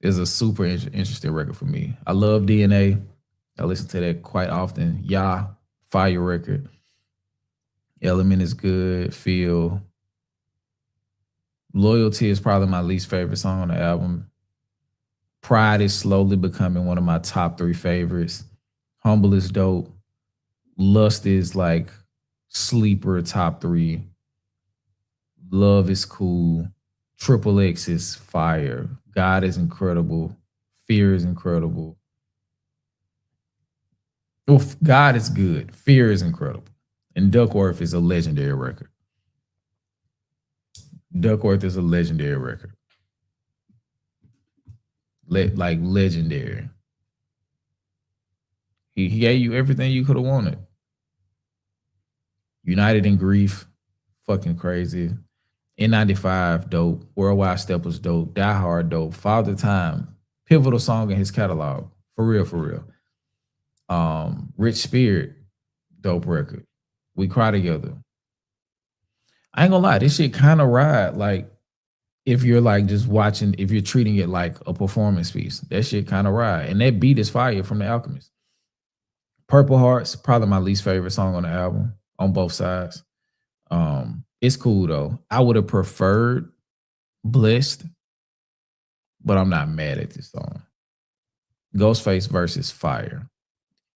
It's a super interesting record for me. I love DNA. I listen to that quite often. Yeah, fire record. Element is good. Feel. Loyalty is probably my least favorite song on the album. Pride is slowly becoming one of my top 3 favorites. Humble is dope. Lust is like sleeper top 3. Love is cool. Triple X is fire. God is incredible. Fear is incredible. Well, God is good. Fear is incredible. And Duckworth is a legendary record. Duckworth is a legendary record. Like legendary. He gave you everything you could have wanted. United in Grief, fucking crazy. N95, dope. Worldwide Step was dope. Die Hard, dope. Father Time, pivotal song in his catalog. For real, for real. Rich Spirit, dope record. We Cry Together. I ain't gonna lie, this shit kind of ride. Like, if you're like just watching, if you're treating it like a performance piece, that shit kind of ride. And that beat is fire from The Alchemist. Purple Hearts, probably my least favorite song on the album, on both sides. It's cool though. I would have preferred Blessed, but I'm not mad at this song. Ghostface versus Fire.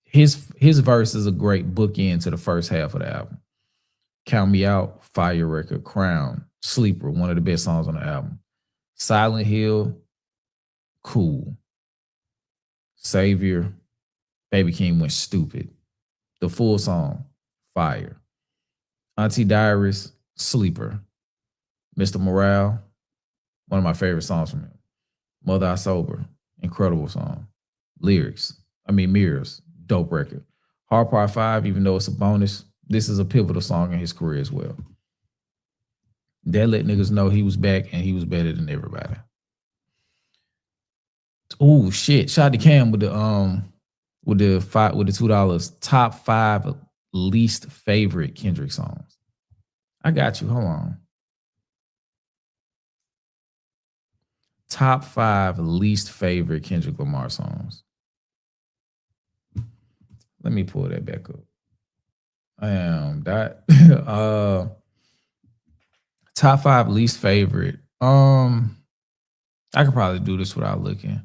His verse is a great bookend to the first half of the album. Count Me Out, fire record. Crown, Sleeper, one of the best songs on the album. Silent Hill, cool. Savior, Baby King went stupid. The full song, fire. Auntie Diaries, sleeper. Mr. Morale, one of my favorite songs from him. Mother I Sober, incredible song. Mirrors, dope record. Hard Part 5, even though it's a bonus, this is a pivotal song in his career as well. That let niggas know he was back and he was better than everybody. Oh shit! Shout out to Cam with the $2. Top 5 least favorite Kendrick songs. I got you. Hold on. Top 5 least favorite Kendrick Lamar songs. Let me pull that back up. I am that. Top 5 least favorite. I could probably do this without looking.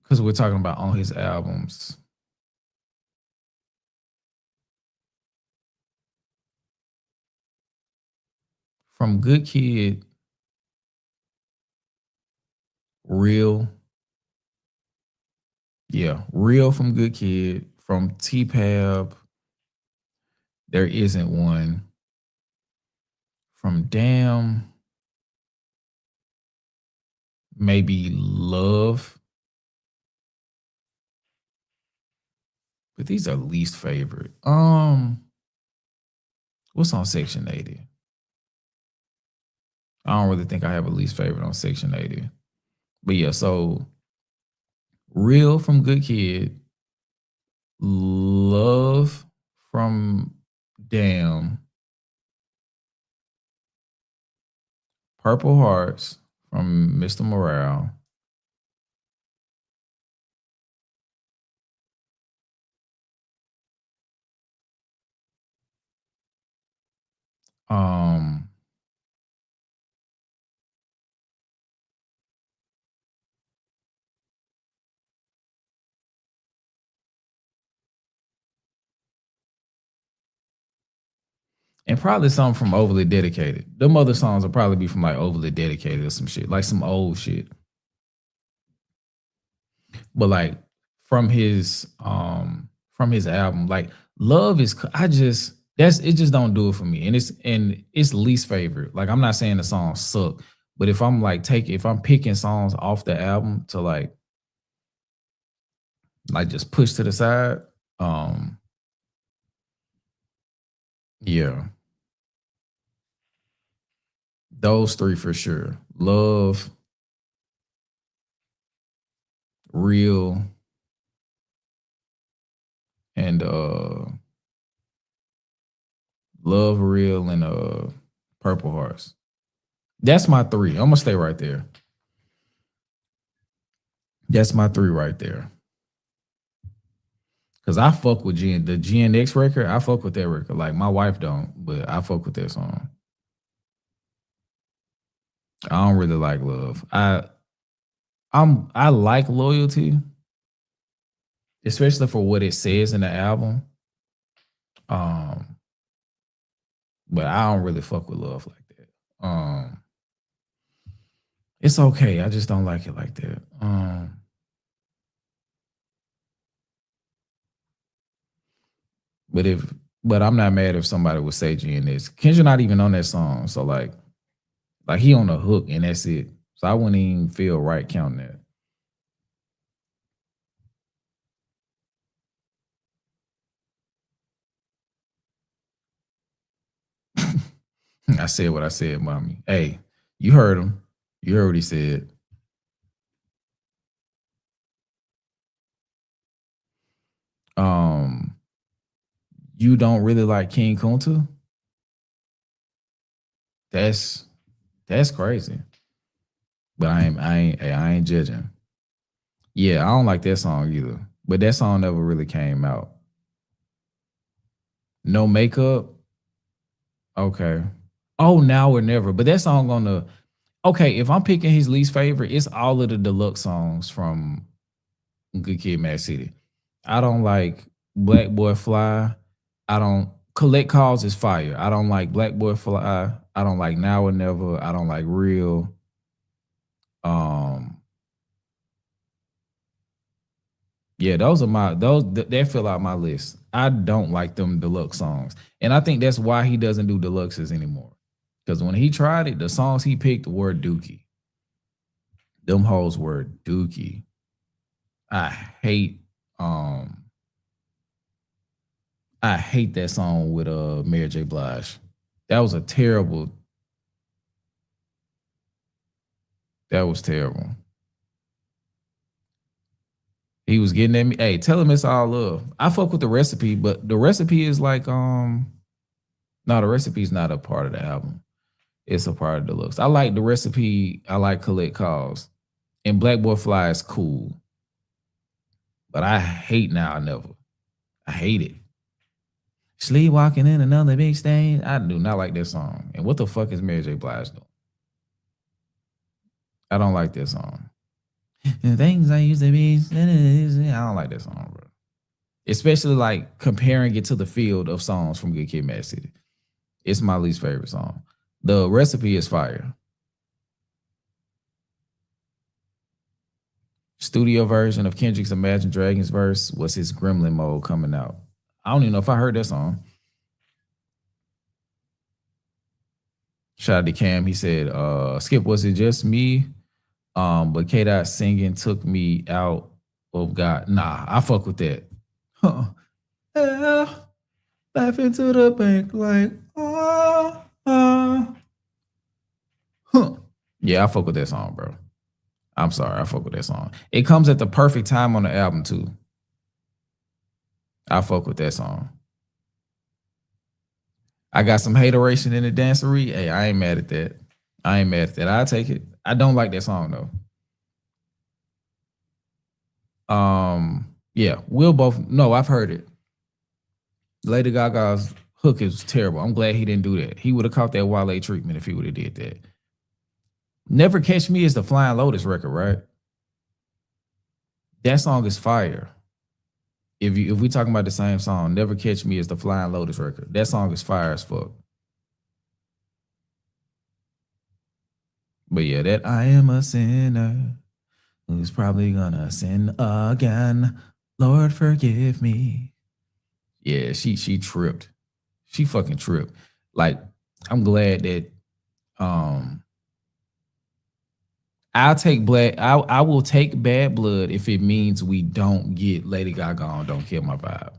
Because we're talking about on his albums. From Good Kid, Real. Yeah, Real from Good Kid. From T-Pab, There Isn't One. From Damn, maybe Love. But these are least favorite. What's on Section 80? I don't really think I have a least favorite on Section 80. But yeah, so Real from Good Kid, Love from Damn, Purple Hearts from Mr. Morale, And probably something from Overly Dedicated. Them other songs will probably be from like Overly Dedicated or some shit, like some old shit. But like from his album, like Love is I just that's it just don't do it for me. And it's least favorite. Like I'm not saying the songs suck, but if I'm like if I'm picking songs off the album to like just push to the side, um yeah, those three for sure. Love, Real, and Love, Real, and Purple Hearts. That's my three. I'm gonna stay right there. That's my three right there. Cause I fuck with the GNX record. I fuck with that record. Like my wife don't, but I fuck with that song. I don't really like Love. I like Loyalty, especially for what it says in the album. Um, but I don't really fuck with Love like that. It's okay. I just don't like it like that. But I'm not mad if somebody would say GNX. Kendrick not even on that song, so like he on the hook and that's it. So I wouldn't even feel right counting that. I said what I said, mommy. Hey, you heard him. You heard what he said. Um, you don't really like King Kunta? That's crazy. But I ain't judging. Yeah, I don't like that song either. But that song never really came out. No Makeup. Okay. Oh, Now or Never. But that song on the okay, if I'm picking his least favorite, it's all of the deluxe songs from Good Kid, Mad City. I don't like Black Boy Fly. I don't Collect Calls is fire. I don't like Black Boy Fly. I don't like Now or Never. I don't like Real. Yeah, those are they fill out my list. I don't like them deluxe songs. And I think that's why he doesn't do deluxes anymore. Because when he tried it, the songs he picked were dookie. Them hoes were dookie. I hate that song with Mary J. Blige. That was terrible. That was terrible. He was getting at me. Hey, tell him it's all love. I fuck with the recipe, but the recipe is like no, the recipe is not a part of the album. It's a part of the deluxe. I like the recipe. I like Collect Calls. And Black Boy Fly is cool. But I hate Now or Never. I hate it. Sleepwalking in another big stain. I do not like that song. And what the fuck is Mary J. Blige doing? I don't like that song. The things I used to be. I don't like that song, bro. Especially like comparing it to the field of songs from Good Kid, Mad City. It's my least favorite song. The recipe is fire. Studio version of Kendrick's Imagine Dragons verse was his Gremlin mode coming out. I don't even know if I heard that song. Shout out to Cam. He said, Skip, was it just me? But K Dot singing took me out of God. Nah, I fuck with that. Yeah, laugh into the bank like, Yeah, I fuck with that song, bro. I'm sorry, I fuck with that song. It comes at the perfect time on the album, too. I fuck with that song. I got some hateration in the dancery. Hey, I ain't mad at that. I'll take it. I don't like that song, though. Yeah, we'll both. No, I've heard it. Lady Gaga's hook is terrible. I'm glad he didn't do that. He would have caught that Wale treatment if he would have did that. Never Catch Me is the Flying Lotus record, right? That song is fire. If we talking about the same song, Never Catch Me is the Flying Lotus record. That song is fire as fuck. But yeah, that I am a sinner who's probably gonna sin again. Lord, forgive me. Yeah, she tripped. She fucking tripped. Like, I'm glad that um I will take Bad Blood if it means we don't get Lady Gaga on Don't Kill My Vibe.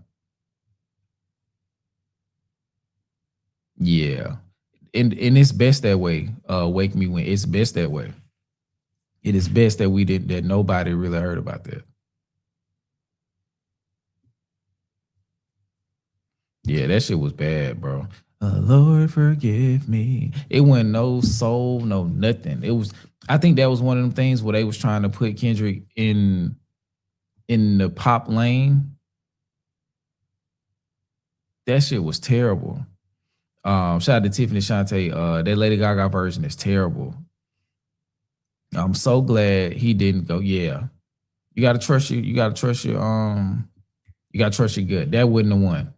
Yeah. And it's best that way. Wake Me When it's best that way. It is best that we did that nobody really heard about that. Yeah, that shit was bad, bro. Lord forgive me. It wasn't no soul, no nothing. It was. I think that was one of them things where they was trying to put Kendrick in the pop lane. That shit was terrible. Shout out to Tiffany Shante. That Lady Gaga version is terrible. I'm so glad he didn't go. Yeah, you gotta trust you. You gotta trust your You gotta trust your gut. That wasn't the one.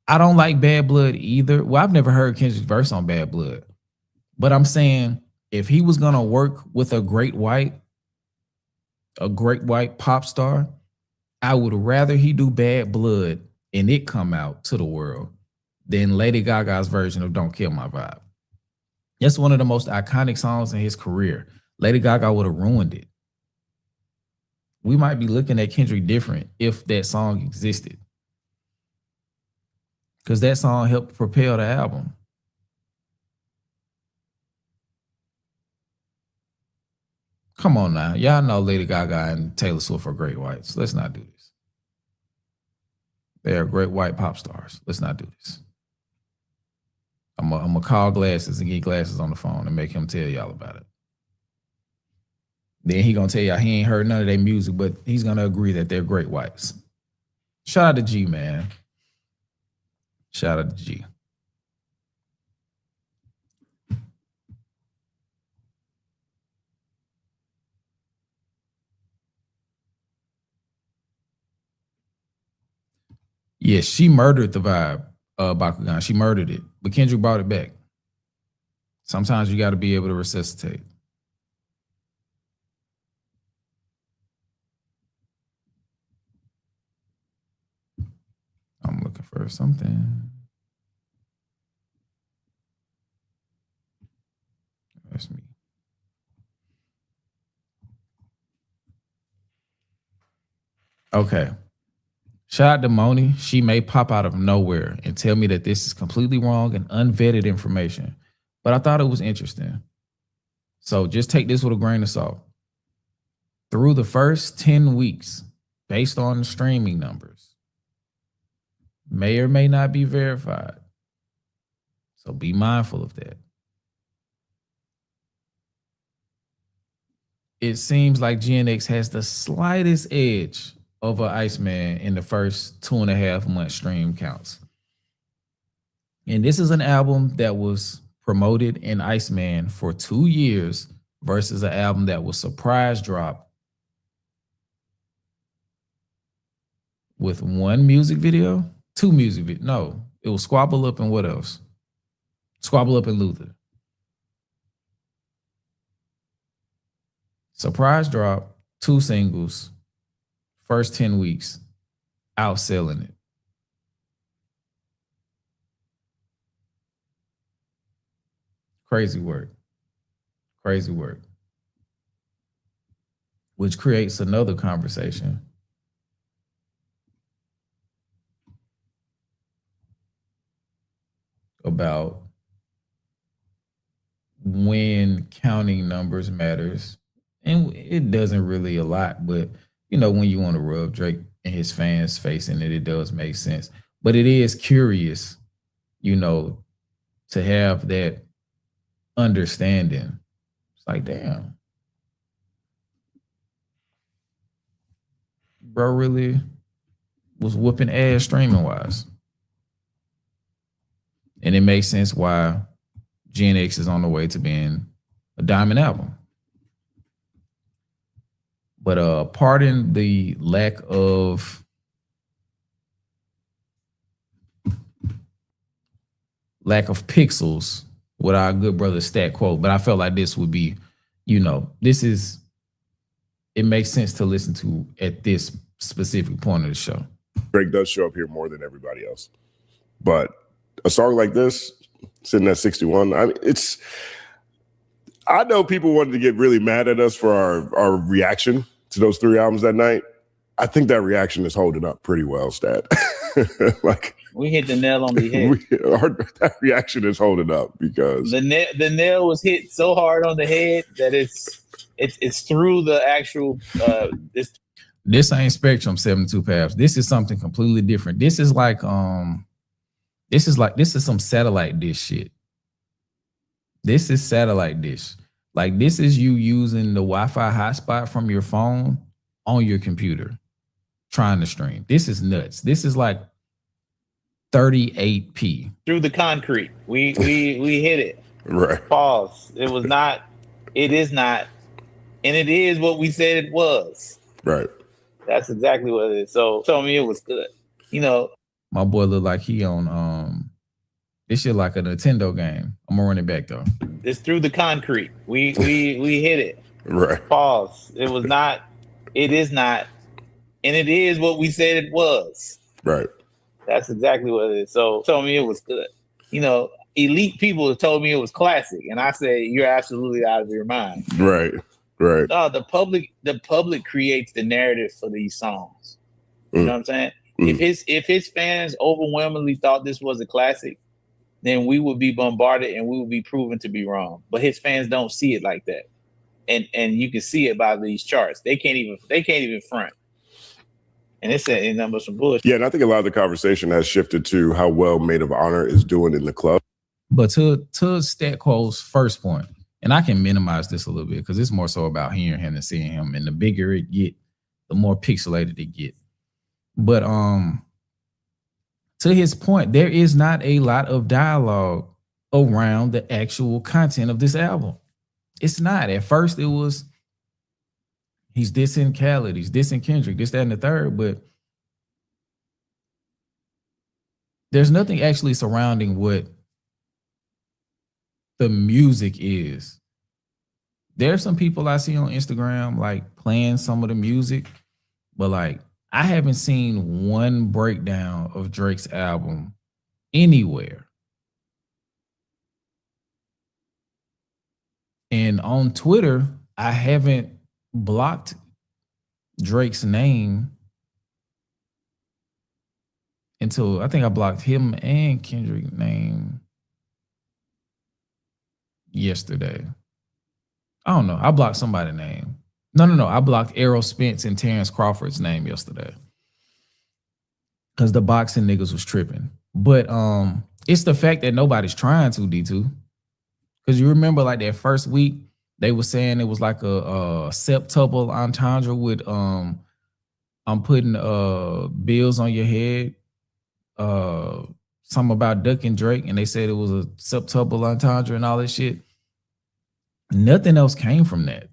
I don't like Bad Blood either. Well, I've never heard Kendrick's verse on Bad Blood, but I'm saying if he was gonna work with a great white pop star, I would rather he do Bad Blood and it come out to the world than Lady Gaga's version of Don't Kill My Vibe. That's one of the most iconic songs in his career. Lady Gaga would have ruined it. We might be looking at Kendrick different if that song existed. Because that song helped propel the album. Come on now. Y'all know Lady Gaga and Taylor Swift are great whites. Let's not do this. They are great white pop stars. Let's not do this. I'm going to call Glasses and get Glasses on the phone and make him tell y'all about it. Then he going to tell y'all he ain't heard none of their music, but he's going to agree that they're great whites. Shout out to G, man. Shout out to G. Yes, she murdered the vibe, Bakugan. She murdered it, but Kendrick brought it back. Sometimes you got to be able to resuscitate. I'm looking for something. That's me. Okay. Shout out to Moni. She may pop out of nowhere and tell me that this is completely wrong and unvetted information, but I thought it was interesting. So just take this with a grain of salt. Through the first 10 weeks, based on the streaming numbers, may or may not be verified. So be mindful of that. It seems like GNX has the slightest edge over Iceman in the first 2.5 month stream counts. And this is an album that was promoted in Iceman for 2 years versus an album that was surprise drop with 1 music video, 2 music videos. No, it was Squabble Up and what else? Squabble Up and Luther. Surprise drop, 2 singles, first 10 weeks, outselling it. Crazy work. Crazy work. Which creates another conversation about when counting numbers matters. And it doesn't really a lot, but you know, when you want to rub Drake and his fans facing it, it does make sense. But it is curious, you know, to have that understanding. It's like, damn, bro really was whooping ass streaming wise. And it makes sense why Gen X is on the way to being a diamond album. But pardon the lack of pixels with our good brother Stat Quote, but I felt like this would be, this is, it makes sense to listen to at this specific point of the show. Drake does show up here more than everybody else. But a song like this, sitting at 61, I know people wanted to get really mad at us for our reaction to those 3 albums that night. I think that reaction is holding up pretty well, Stat. Like, we hit the nail on the head. That reaction is holding up because the nail was hit so hard on the head that it's through the actual This ain't Spectrum 72 Paths. This is something completely different. This is some satellite dish shit. This is satellite dish. Like, this is you using the Wi-Fi hotspot from your phone on your computer trying to stream. This is nuts. This is like 38p. Through the concrete. We hit it. Right. Pause. It was not, it is not, and it is what we said it was. Right. That's exactly what it is. So tell me it was good. My boy look like he on this shit like a Nintendo game. I'm gonna run it back though. It's through the concrete. We hit it. Right. Pause. It was not, it is not, and it is what we said it was. Right. That's exactly what it is. So tell me it was good. Elite people have told me it was classic, and I say you're absolutely out of your mind. Right. Right. No, the public creates the narrative for these songs. You know what I'm saying? If his fans overwhelmingly thought this was a classic, then we would be bombarded and we would be proven to be wrong. But his fans don't see it like that, and you can see it by these charts. They can't even front. And it's a number some bullshit. Yeah, and I think a lot of the conversation has shifted to how well Maid of Honor is doing in the club. But to Stat Quo's first point, and I can minimize this a little bit because it's more so about hearing him than seeing him. And the bigger it get, the more pixelated it get. But to his point, there is not a lot of dialogue around the actual content of this album. It's not. At first, it was he's dissing Khaled, he's dissing Kendrick, this, that, and the third, but there's nothing actually surrounding what the music is. There's some people I see on Instagram like playing some of the music, but like I haven't seen one breakdown of Drake's album anywhere. And on Twitter, I haven't blocked Drake's name until I think I blocked him and Kendrick's name yesterday. I don't know. I blocked somebody's name. No. I blocked Errol Spence and Terrence Crawford's name yesterday because the boxing niggas was tripping. But it's the fact that nobody's trying to, D2. Because you remember like that first week, they were saying it was like a septuple entendre with I'm putting bills on your head, something about Duck and Drake, and they said it was a septuple entendre and all that shit. Nothing else came from that.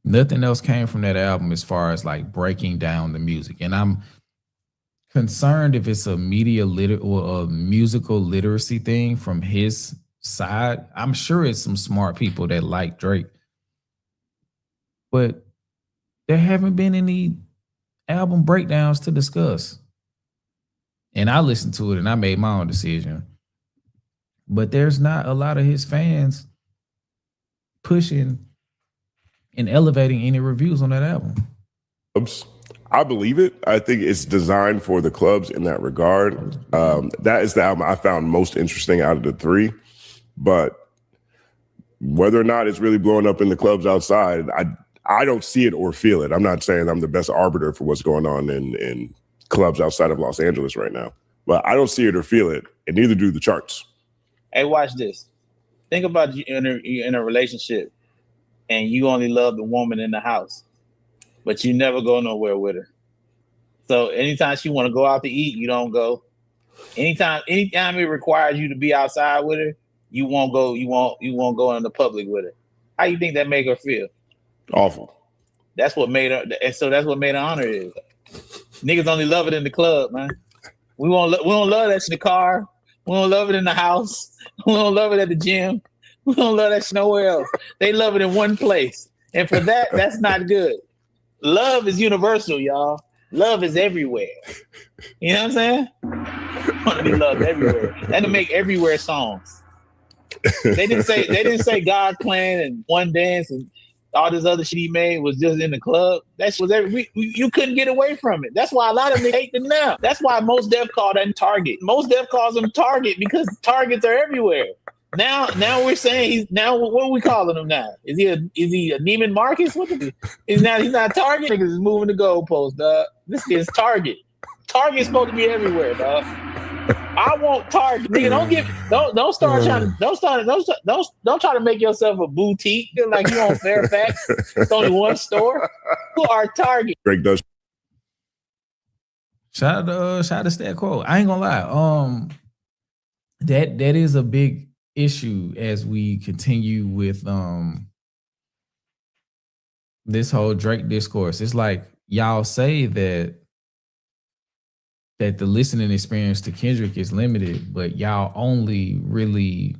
Nothing else came from that album as far as like breaking down the music. And I'm concerned if it's a media or a musical literacy thing from his side. I'm sure it's some smart people that like Drake, but there haven't been any album breakdowns to discuss. And I listened to it and I made my own decision. But there's not a lot of his fans pushing and elevating any reviews on that album. I believe it. I think it's designed for the clubs in that regard. That is the album I found most interesting out of the three. But whether or not it's really blowing up in the clubs outside, I don't see it or feel it. I'm not saying I'm the best arbiter for what's going on in clubs outside of Los Angeles right now. But I don't see it or feel it, and neither do the charts. Hey, watch this. Think about you in a relationship, and you only love the woman in the house, but you never go nowhere with her. So anytime she want to go out to eat, you don't go. Anytime it requires you to be outside with her, you won't go. You won't go in the public with her. How you think that make her feel? Awful. That's what made her, and so that's what Made of Honor is. Niggas only love it in the club, man. We don't love that shit in the car. We don't love it in the house. We don't love it at the gym. We don't love that shit nowhere else. They love it in one place. And for that, that's not good. Love is universal, y'all. Love is everywhere. You know what I'm saying? I want to be loved everywhere. And to make everywhere songs. They didn't say God's Plan and One Dance and all this other shit he made was just in the club. That was you couldn't get away from it. That's why a lot of them hate them now. That's why Most Def call that Target. Most Def calls them Target because targets are everywhere. Now we're saying what are we calling him now? Is he a Neiman Marcus? What he's not Target. Niggas is moving the goalpost, dog. This is Target. Target's supposed to be everywhere, dog. I want Target. Nigga, don't try to make yourself a boutique. Feel like you on Fairfax. It's only one store. You are Target. Drake does. Shout out to Stat Quo. I ain't gonna lie. That is a big issue as we continue with this whole Drake discourse. It's like y'all say that the listening experience to Kendrick is limited, but y'all only really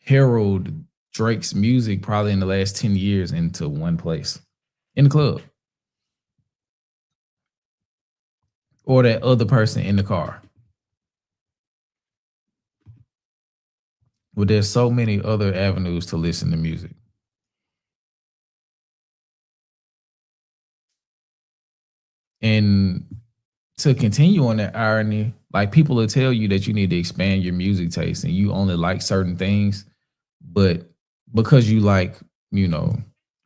herald Drake's music probably in the last 10 years into one place, in the club. Or that other person in the car. Well, there's so many other avenues to listen to music. And to continue on that irony, like people will tell you that you need to expand your music taste and you only like certain things, but because you like,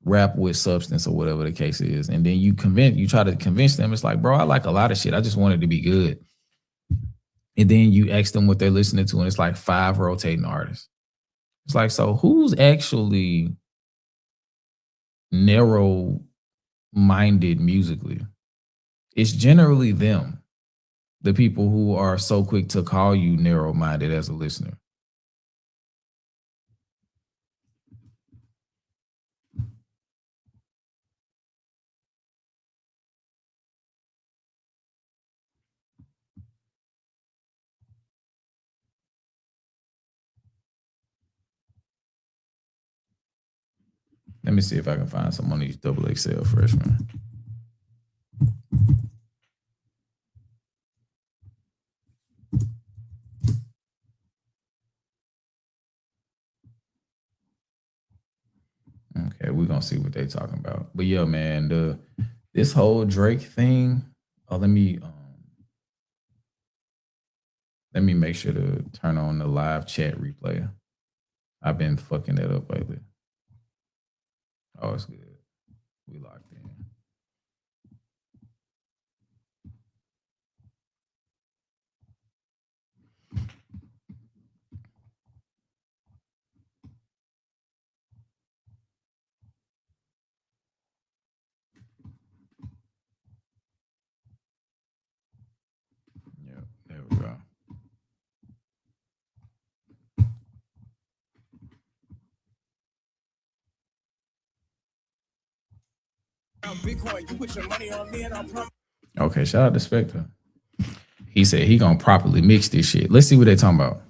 rap with substance or whatever the case is, and then you try to convince them, it's like, bro, I like a lot of shit. I just want it to be good. And then you ask them what they're listening to, and it's like 5 rotating artists. It's like, so who's actually narrow-minded musically? It's generally them, the people who are so quick to call you narrow-minded as a listener. Let me see if I can find some of these XXL freshmen. Okay, we're gonna see what they talking about. But yeah, man, this whole Drake thing. Let me make sure to turn on the live chat replay. I've been fucking that up lately. Oh, it's good. We locked in. Yep, there we go. Okay, shout out to Spectre. He said he gonna properly mix this shit. Let's see what they talking about.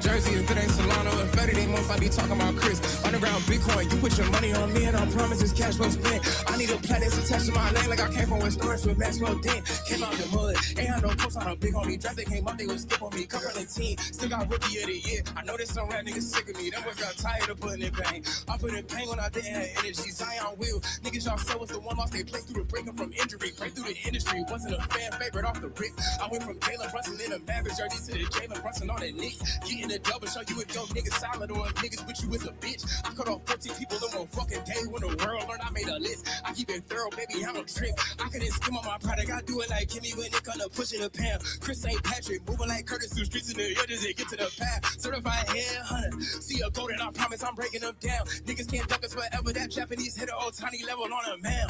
Jersey, if it ain't Solano and Fetty, they most likely talking about Chris. Underground Bitcoin, you put your money on me and I promise it's cash flow spent. I need a planet attached to my name like I came from West Orange with Maxwell Dent. Came out the mud, ain't had no post on a big homie. Draft they came up, they would skip on me. Cover the team, still got rookie of the year. I know there's some rap niggas sick of me. Them boys got tired of putting in pain. I put in pain when I didn't have energy. Zion will. Niggas y'all said was the one lost they play through the breaking from injury. Play through the industry, wasn't a fan favorite off the rip. I went from Jalen Brunson in a Mavericks jersey to the Jalen Brunson on the Knicks. Getting a double, show you if your niggas solid or if niggas with you is a bitch. I cut off 14 people in one fucking day when the world learned I made a list. I keep it thorough, baby, I'm a trick. I couldn't skim on my product, I do it like Kimmy when it come to pushing the pound. Chris St. Patrick, moving like Curtis through streets in the edges and get to the path. Certified headhunter, see a golden, I promise I'm breaking them down. Niggas can't duck us forever, that Japanese hit a old tiny level on a man.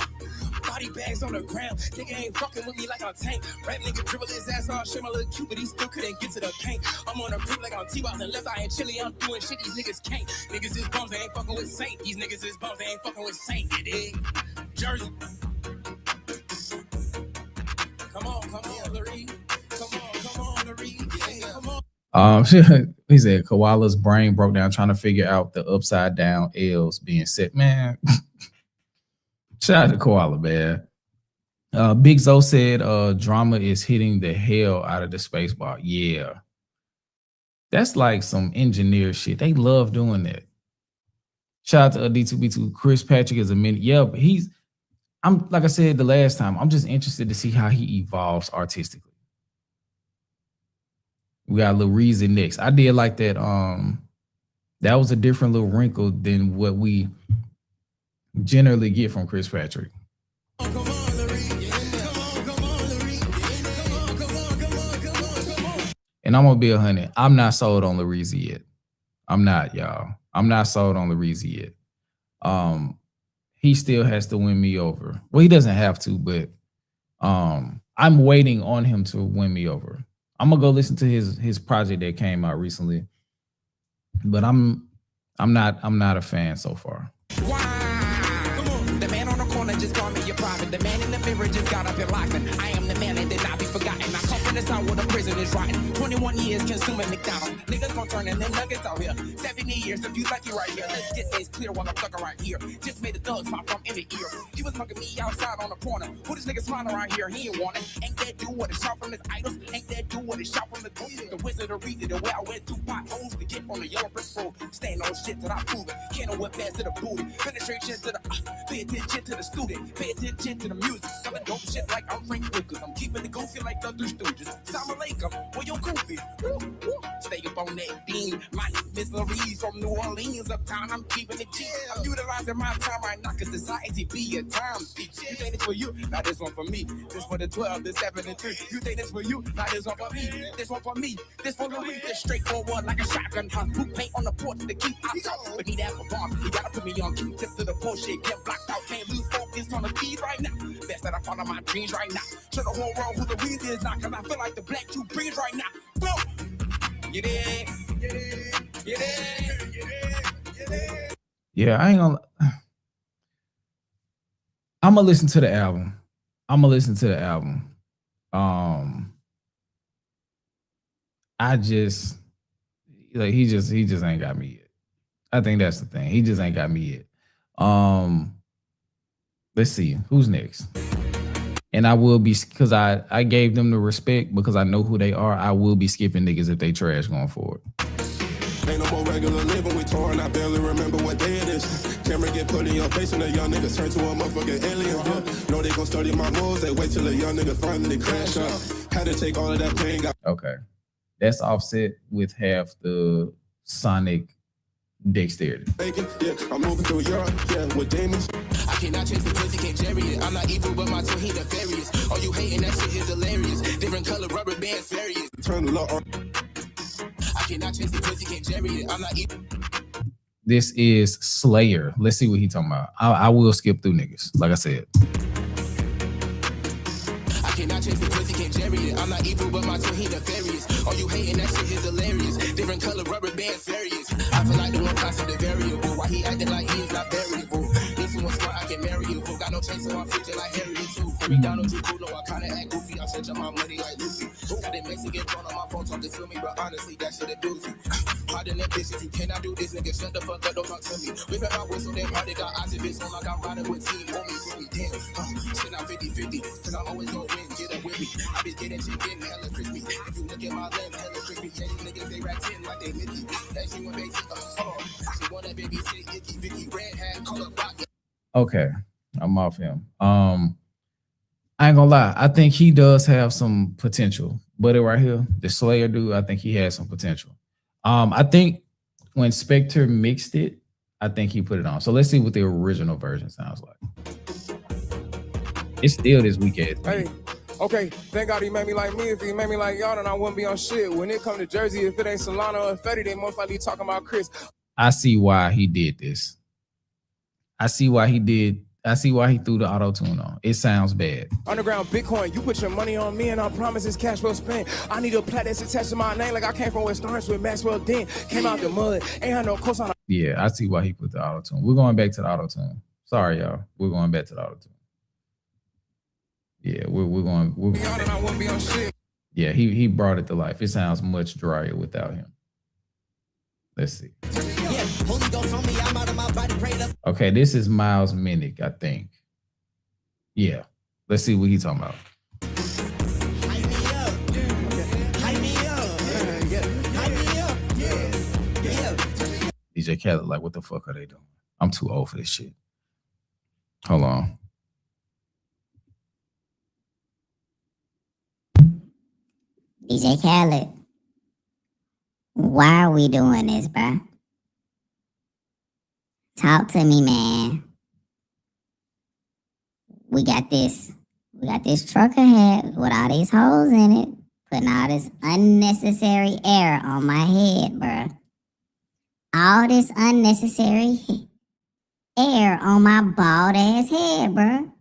Body bags on the ground. Nigga ain't fucking with me like I'm Tank. Rap nigga dribble his ass off, shit my little cute, but he still couldn't get to the paint. I'm on a creep like I'm T-Boss and left eye and chili. I'm doing shit these niggas can't. Niggas is bums, they ain't fucking with Saint. These niggas is bums, they ain't fucking with Saint. You dig? Jersey. Come on, Larry. Come on, Larry. Yeah, come on. He said Koala's brain broke down trying to figure out the upside down L's being set. Man, shout out to Koala, man. Big Zo said drama is hitting the hell out of the space bar. Yeah. That's like some engineer shit. They love doing that. Shout out to D2B2. Chris Patrick is a minute. Yeah, but I'm like I said the last time, I'm just interested to see how he evolves artistically. We got Lil Reezy next. I did like that. That was a different little wrinkle than what we generally get from Chris Patrick. And I'm gonna be 100. I'm not sold on Lil Reezy yet. I'm not, y'all. I'm not sold on Lil Reezy yet. He still has to win me over. Well, he doesn't have to, but I'm waiting on him to win me over. I'm gonna go listen to his project that came out recently, but I'm not a fan so far. Wow. Come on. The man on the corner just called me your prophet. The man in the mirror just got up and locked in. I am the man that did not be forgotten. I come from this out where the prison is rotten. 21 years consuming McDonald's. Niggas gon' turn in them nuggets out here. 70 years if you lucky right here. Let's get this clear while I'm stuck right here. Just made the thugs smile from in the ear. He was mugging me outside on the corner. Who this nigga smiling around here? He ain't want it. Ain't that dude what is shot from his idols? Ain't that dude what is shot from the ghost? The wizard of reason, the way I went through potholes to get on the yellow brick road. Staying on shit till I prove it. Can't whip ass to the booty. Penetration to the pay attention to the student. Pay attention to the music. Selling dope shit like I'm Frank Lucas. I'm keeping it goofy like the Three Stooges. Salam alaikum, where your goofy? Stay up on that beam. My name is Louise from New Orleans. Uptown, I'm keeping it cheap. I'm utilizing my time right now because society be a time speech. You think it's for you? Now this one for me. This for the 12, this 7 and 3. You think this for you? Now this one for me. This one for me. This for Louise. This straightforward like a shotgun house. Boot paint on the porch to keep out. But need that for bomb. You gotta put me on Q-tips to the bullshit. Get blocked out. Can't lose focus on the feed right now. Best that I follow my dreams right now. Show the whole world who the reason is not. Cause I feel like the black two breeds right now. Boom. You did. Yeah, I ain't gonna. I'm gonna listen to the album. I just like he just ain't got me yet. I think that's the thing. He just ain't got me yet. Let's see who's next. And I will be, because I gave them the respect because I know who they are. I will be skipping niggas if they trash going forward. Ain't no more regular living, we torn, I barely remember what day it is. Camera get put in your face and the young niggas turn to a motherfucking alien. Know they gon' study my moves, they wait till the young nigga finally crash up. Had to take all of that pain. Okay. That's offset with half the sonic dexterity. Yeah, I'm moving through Europe, yeah, with demons. I cannot chase the pussy, can't carry it. I'm not evil, but my two he nefarious. All you hating, that shit is hilarious. Different color rubber bands, various. Turn the law on. I cannot chase the pussy, can't carry it. I'm not evil. This is Slayer. Let's see what he talking about. I will skip through niggas, like I said. I cannot chase the pussy, can't carry it. I'm not evil, but my two he nefarious. All you hating, that shit is hilarious. Different color rubber bands, various. I feel like the one constant the variable. Why he acting like he is not variable? This one smart, I can marry you. Got no chase, so I'm future like Harriet too. Every Donald you cool, I kinda act goofy. I search up my money like Luffy. Got that Mexican phone on my phone talking to me, but honestly, that shit a doozy. Pardon that bitches, you cannot do this, nigga. Shut the fuck up, don't talk to me. Whip at my whistle, that party got eyes if it's on like I'm riding with team. Homie, damn. Shit, I'm 50-50, cause I'm always gonna win, get up with me. I be getting chicken, hella crispy. If you look at my lens, hella crispy. Yeah, these niggas, they rat 10 like they Mickey. That she want basic, she want that baby shit, icky, Vicky, red hat, color block. Okay, I'm off him. I ain't gonna lie. I think he does have some potential. But right here, the Slayer dude, I think he has some potential. I think when Spectre mixed it, I think he put it on. So let's see what the original version sounds like. It's still this weak ass. Hey, okay, thank God he made me like me. If he made me like y'all, then I wouldn't be on shit. When it come to Jersey, if it ain't Solana or Fetty, they most likely talking about Chris. I see why he did this. I see why he did. I see why he threw the auto tune on. It sounds bad. Underground Bitcoin, you put your money on me and I promise it's cash well spent. I need a plat that's attached to my name like I came from West Orange with Maxwell Dent. Came out the mud, ain't had no coast on. Yeah, I see why he put the auto tune. We're going back to the auto tune. Sorry, y'all. We're going back to the auto tune. Yeah, we're going. Yeah, he brought it to life. It sounds much drier without him. Let's see. Okay, this is Miles Minnick, I think. Yeah, let's see what he's talking about. DJ Khaled, like, what the fuck are they doing? I'm too old for this shit. Hold on. DJ Khaled, why are we doing this, bro? Talk to me, man. We got this trucker head with all these holes in it, putting all this unnecessary air on my head, bro. All this unnecessary air on my bald ass head, bro.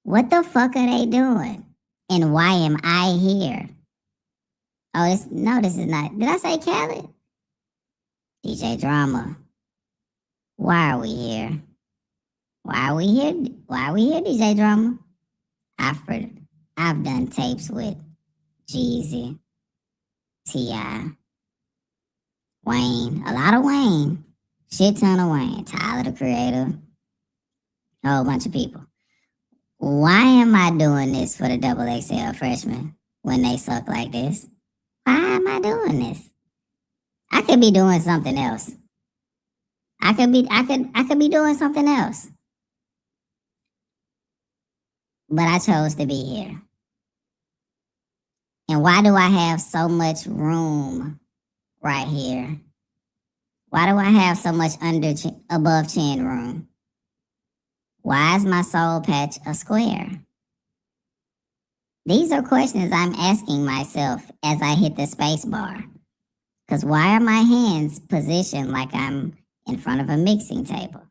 What the fuck are they doing? And why am I here? Oh, this is not. Did I say Khaled? DJ Drama. Why are we here? Why are we here? Why are we here, DJ Drama? I've done tapes with Jeezy, T.I., Wayne, a lot of Wayne, shit ton of Wayne, Tyler the Creator, a whole bunch of people. Why am I doing this for the XXL freshmen when they suck like this? Why am I doing this? I could be doing something else. I could be doing something else. But I chose to be here. And why do I have so much room right here? Why do I have so much above chin room? Why is my soul patch a square? These are questions I'm asking myself as I hit the space bar. Because why are my hands positioned like I'm in front of a mixing table?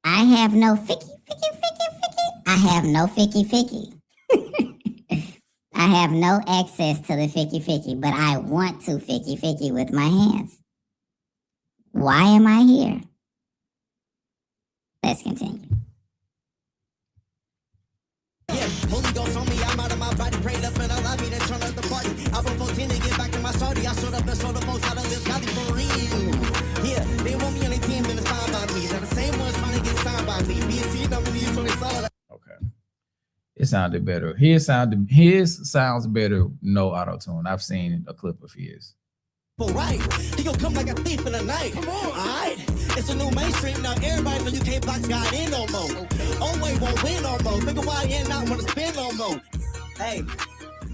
I have no ficky. I have no ficky. I have no access to the ficky, but I want to ficky with my hands. Why am I here? Let's continue. Yeah, Holy Ghost on me, I'm out of my body, prayed up and allowed me to turn up the party. I broke 14 to get back to my starty. I showed up and showed the folks how to live godly for real. Yeah, they want me on their team and it's fine by me. They're the same ones trying to get signed by me. BNT don't believe so they saw that. Okay. It sounded better. His sounds better, no auto-tune. I've seen a clip of his. Right, he gon' come like a thief in the night. Come on, alright. It's a new mainstream now. Everybody know you can't box God in no more. Always won't win no more. Nigga, why you ain't not wanna spin no more? Hey,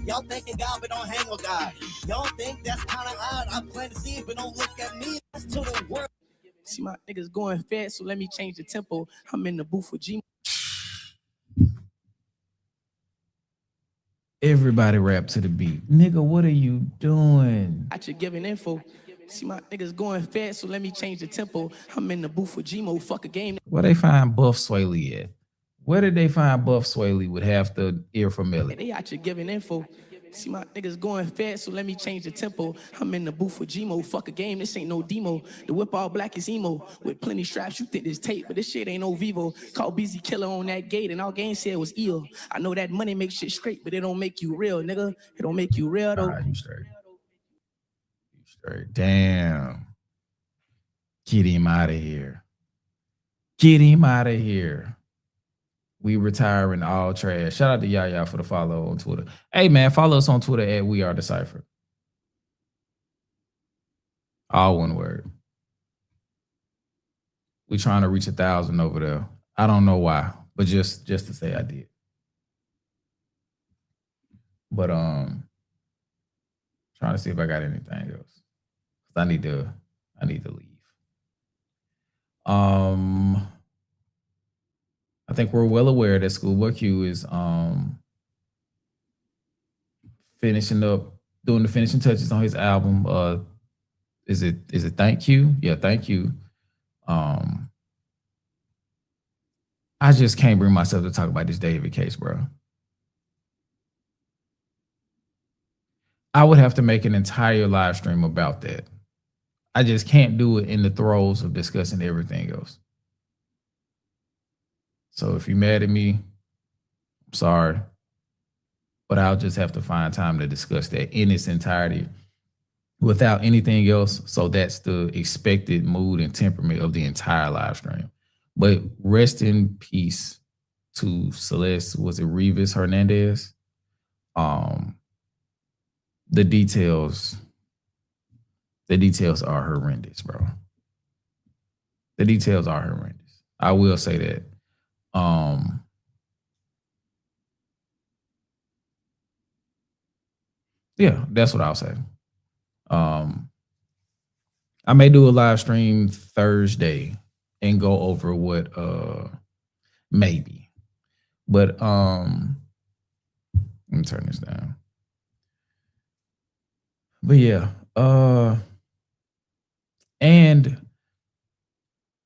y'all thinking God, but don't hang with God. Y'all think that's kinda odd. I plan to see it, but don't look at me. That's to the world. See my niggas going fast, so let me change the tempo. I'm in the booth with G. Everybody rap to the beat. Nigga, what are you doing? I should giving info. See my niggas going fast, so let me change the tempo. I'm in the booth with Gmo, fuck a game. Where they find Buff Swaley at? Where did they find Buff Swaley with half the ear from Melly? They out here giving info. See my niggas going fast, so let me change the tempo. I'm in the booth with Gmo, fuck a game, this ain't no demo. The whip all black is emo, with plenty straps, you think this tape, but this shit ain't no Vivo. Called Busy Killer on that gate, and all game said was ill. I know that money makes shit straight, but it don't make you real, nigga. It don't make you real, though. You straight. Damn. Get him out of here. Get him out of here. We retiring all trash. Shout out to Yaya for the follow on Twitter. Hey, man, follow us on Twitter at We Are Deciphered. All one word. We trying to reach 1,000 over there. I don't know why, but just to say I did. But trying to see if I got anything else. I need to leave. I think we're well aware that Schoolboy Q is finishing up, doing the finishing touches on his album. Is it Thank You? Yeah, Thank You. I just can't bring myself to talk about this David case, bro. I would have to make an entire live stream about that. I just can't do it in the throes of discussing everything else. So if you're mad at me, I'm sorry. But I'll just have to find time to discuss that in its entirety without anything else. So that's the expected mood and temperament of the entire live stream. But rest in peace to Celeste. Was it Rivas Hernandez? The details are horrendous, bro. The details are horrendous. I will say that. Yeah, that's what I'll say. I may do a live stream Thursday and go over what maybe. But let me turn this down. But yeah, and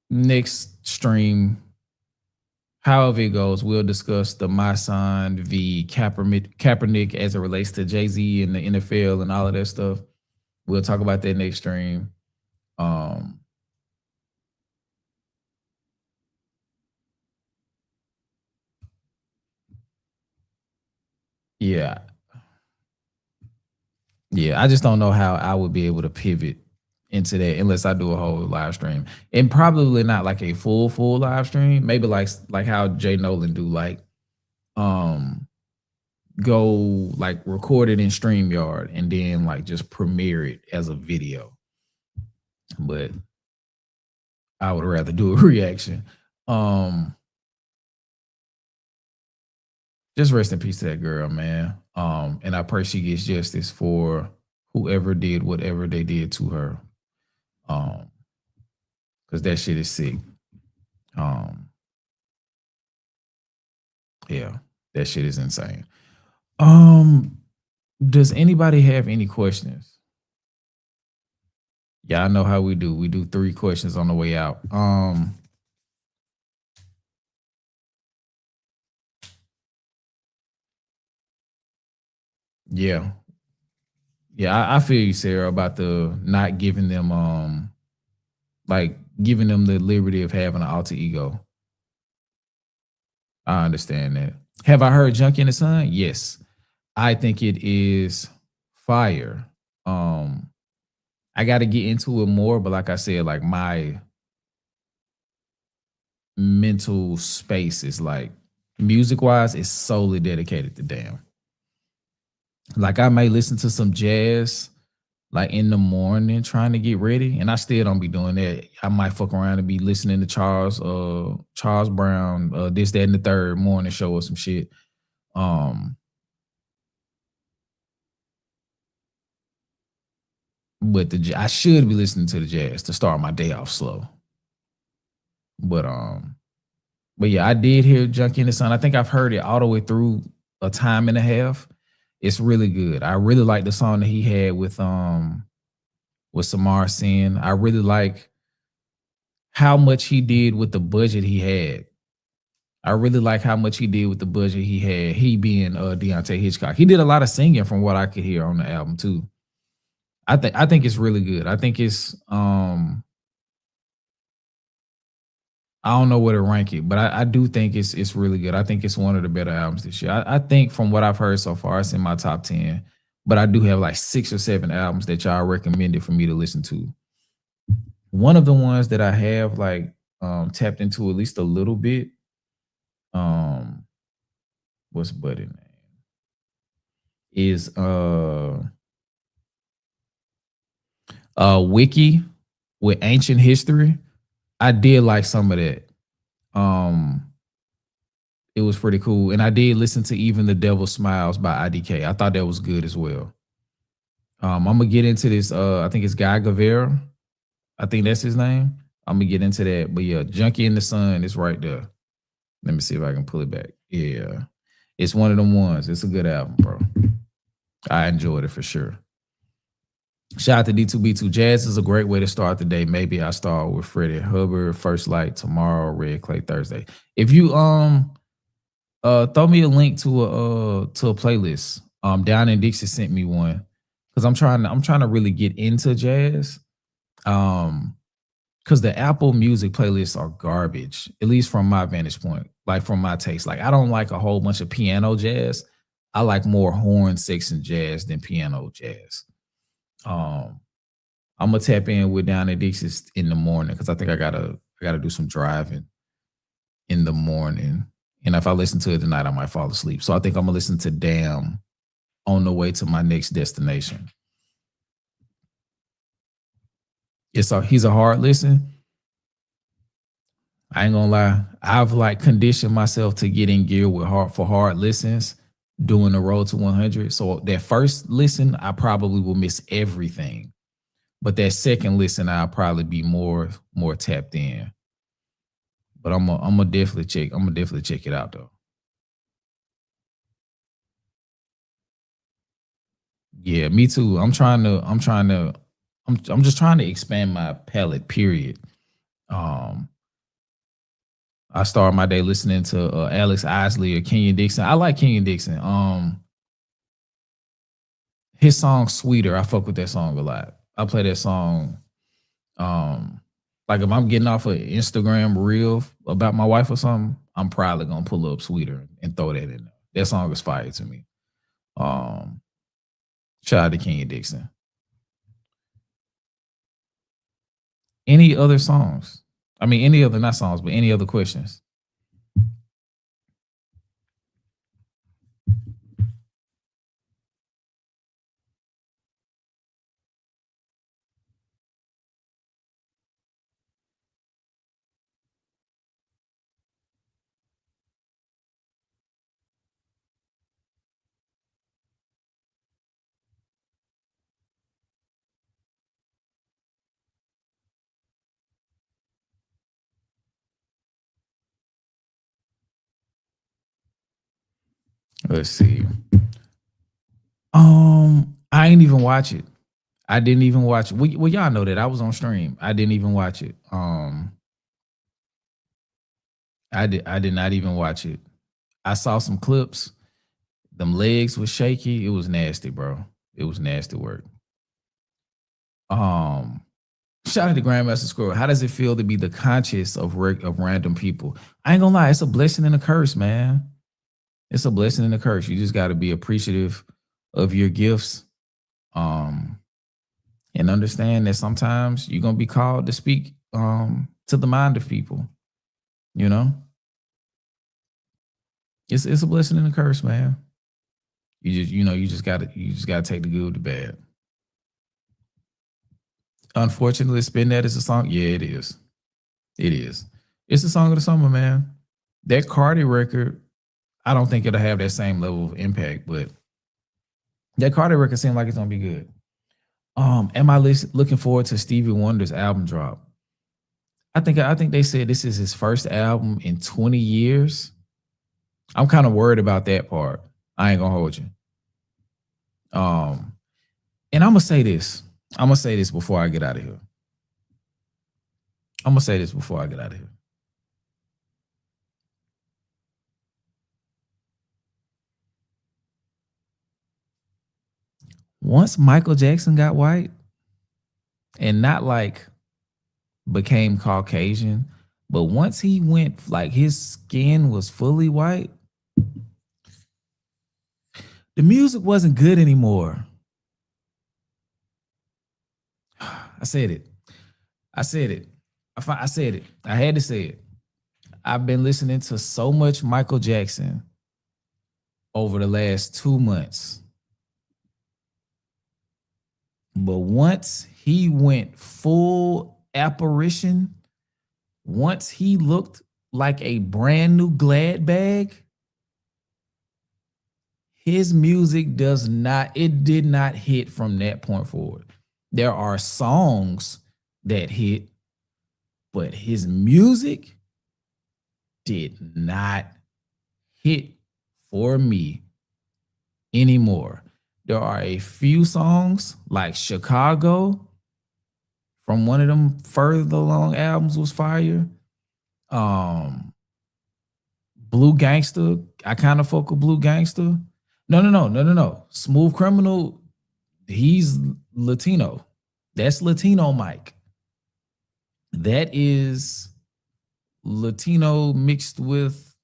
next stream, however it goes, we'll discuss the Mason v. Kaepernick as it relates to Jay-Z and the NFL and all of that stuff. We'll talk about that next stream. Yeah. Yeah, I just don't know how I would be able to pivot into that unless I do a whole live stream. And probably not like a full live stream. Maybe like how Jay Nolan do, like go like record it in StreamYard and then like just premiere it as a video. But I would rather do a reaction. Just rest in peace to that girl, man. And I pray she gets justice for whoever did whatever they did to her. Because that shit is sick. Yeah, that shit is insane. Does anybody have any questions? Yeah, I know how we do. We do 3 questions on the way out. Yeah. Yeah, I feel you, Sarah, about the not giving them like giving them the liberty of having an alter ego. I understand that. Have I heard Junkie in the Sun? Yes. I think it is fire. I got to get into it more, but like I said, like my mental space is like music-wise is solely dedicated to Damn. Like I may listen to some jazz like in the morning trying to get ready, and I still don't be doing that. I might fuck around and be listening to Charles Brown, This, That, and the Third morning show or some shit. But I should be listening to the jazz to start my day off slow. But yeah, I did hear Junkie in the Sun. I think I've heard it all the way through a time and a half. It's really good. I really like the song that he had with Samar Sin. I really like how much he did with the budget he had. I really like how much he did with the budget he had. He being Deontay Hitchcock. He did a lot of singing from what I could hear on the album too. I think it's really good. I think it's I don't know where to rank it, but I do think it's really good. I think it's one of the better albums this year. I think from what I've heard so far, it's in my top 10. But I do have like 6 or 7 albums that y'all recommended for me to listen to. One of the ones that I have like tapped into at least a little bit. What's Buddy name? Is Wiki with Ancient History. I did like some of that. It was pretty cool. And I did listen to Even the Devil Smiles by IDK. I thought that was good as well. I'm gonna get into this. I think it's Guy Guevara. I think that's his name. I'm gonna get into that. But yeah, Junkie in the Sun is right there. Let me see if I can pull it back. Yeah. It's one of them ones. It's a good album, bro. I enjoyed it for sure. Shout out to D2B2. Jazz is a great way to start the day. Maybe I start with Freddie Hubbard, First Light tomorrow, Red Clay Thursday. If you throw me a link to a playlist. Down in Dixie sent me one because I'm trying to really get into jazz. Because the Apple Music playlists are garbage, at least from my vantage point, like from my taste. Like I don't like a whole bunch of piano jazz. I like more horn section jazz than piano jazz. I'm gonna tap in with Down in Dixie in the morning because I think I gotta do some driving in the morning. And if I listen to it tonight, I might fall asleep. So I think I'm gonna listen to Damn on the way to my next destination. He's a hard listen. I ain't gonna lie. I've like conditioned myself to get in gear with hard listens doing the road to 100. So that first listen, I probably will miss everything. But that second listen, I'll probably be more tapped in. But I'm gonna definitely check. I'm gonna definitely check it out though. Yeah, me too. I'm just trying to expand my palette, period. I start my day listening to Alex Isley or Kenyon Dixon. I like Kenyon Dixon. His song Sweeter, I fuck with that song a lot. I play that song. Like if I'm getting off an Instagram reel about my wife or something, I'm probably gonna pull up Sweeter and throw that in there. That song is fire to me. Shout out to Kenyon Dixon. Any other songs? I mean, any other, not songs, but any other questions? Let's see. I ain't even watch it. I didn't even watch it. Well, y'all know that I was on stream. I didn't even watch it. I did not even watch it. I saw some clips. Them legs was shaky. It was nasty, bro. It was nasty work. Shout out to Grandmaster Squirrel. How does it feel to be the conscious of random people? I ain't gonna lie, it's a blessing and a curse, man. It's a blessing and a curse. You just got to be appreciative of your gifts, and understand that sometimes you're gonna be called to speak to the mind of people. You know, it's a blessing and a curse, man. You just gotta take the good with the bad. Unfortunately, Spin That is a song. Yeah, it is. It is. It's the song of the summer, man. That Cardi record, I don't think it'll have that same level of impact, but that Cardi record seems like it's gonna be good. Am I looking forward to Stevie Wonder's album drop? I think they said this is his first album in 20 years. I'm kind of worried about that part. I ain't gonna hold you. And I'm gonna say this. I'm gonna say this before I get out of here. Once Michael Jackson got white and not like became Caucasian, but once he went like his skin was fully white, the music wasn't good anymore. I said it. I said it. I had to say it. I've been listening to so much Michael Jackson over the last 2 months. But once he went full apparition, once he looked like a brand new Glad bag, his music did not hit from that point forward. There are songs that hit, but his music did not hit for me anymore. There are a few songs like Chicago from one of them further along albums was fire. Blue Gangster, I kind of fuck with Blue Gangster. No. Smooth Criminal, he's Latino. That's Latino Mike. That is Latino mixed with,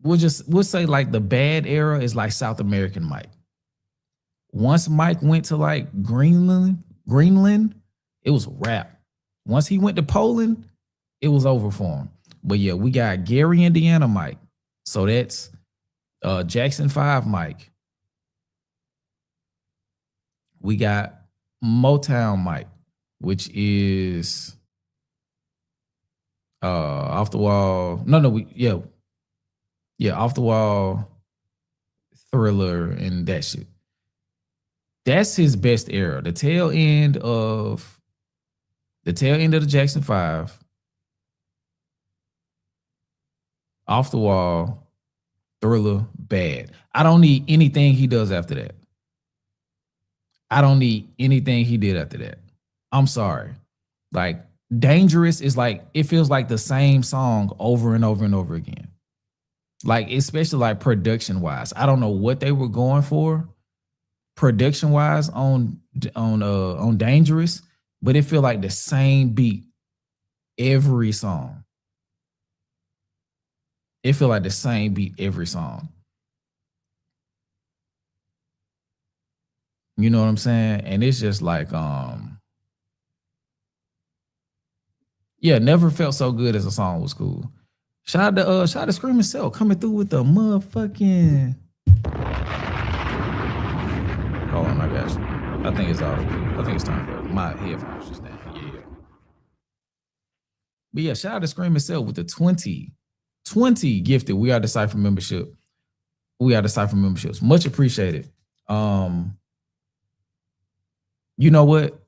we'll say like the bad era is like South American Mike. Once Mike went to like Greenland, it was a wrap. Once he went to Poland, it was over for him. But yeah, we got Gary, Indiana Mike. So that's Jackson 5 Mike. We got Motown Mike, which is Off the Wall. Off the Wall, Thriller, and that shit. That's his best era. The tail end of the Jackson 5. Off the Wall, Thriller, bad. I don't need anything he does after that. I don't need anything he did after that. I'm sorry. Like, Dangerous is like, it feels like the same song over and over and over again. Like, especially like production wise. I don't know what they were going for production wise on Dangerous, but it feel like the same beat every song. It feel like the same beat every song. You know what I'm saying? And it's just like, never felt so good as a song was cool. Shout out to Screaming Cell coming through with the motherfucking. Hold on, I got you. I think it's audible. I think it's time for my headphones just now. Yeah. But yeah, shout out to Screaming Cell with the 20 gifted. We are the Cypher membership. We are the Cypher memberships. Much appreciated. You know what?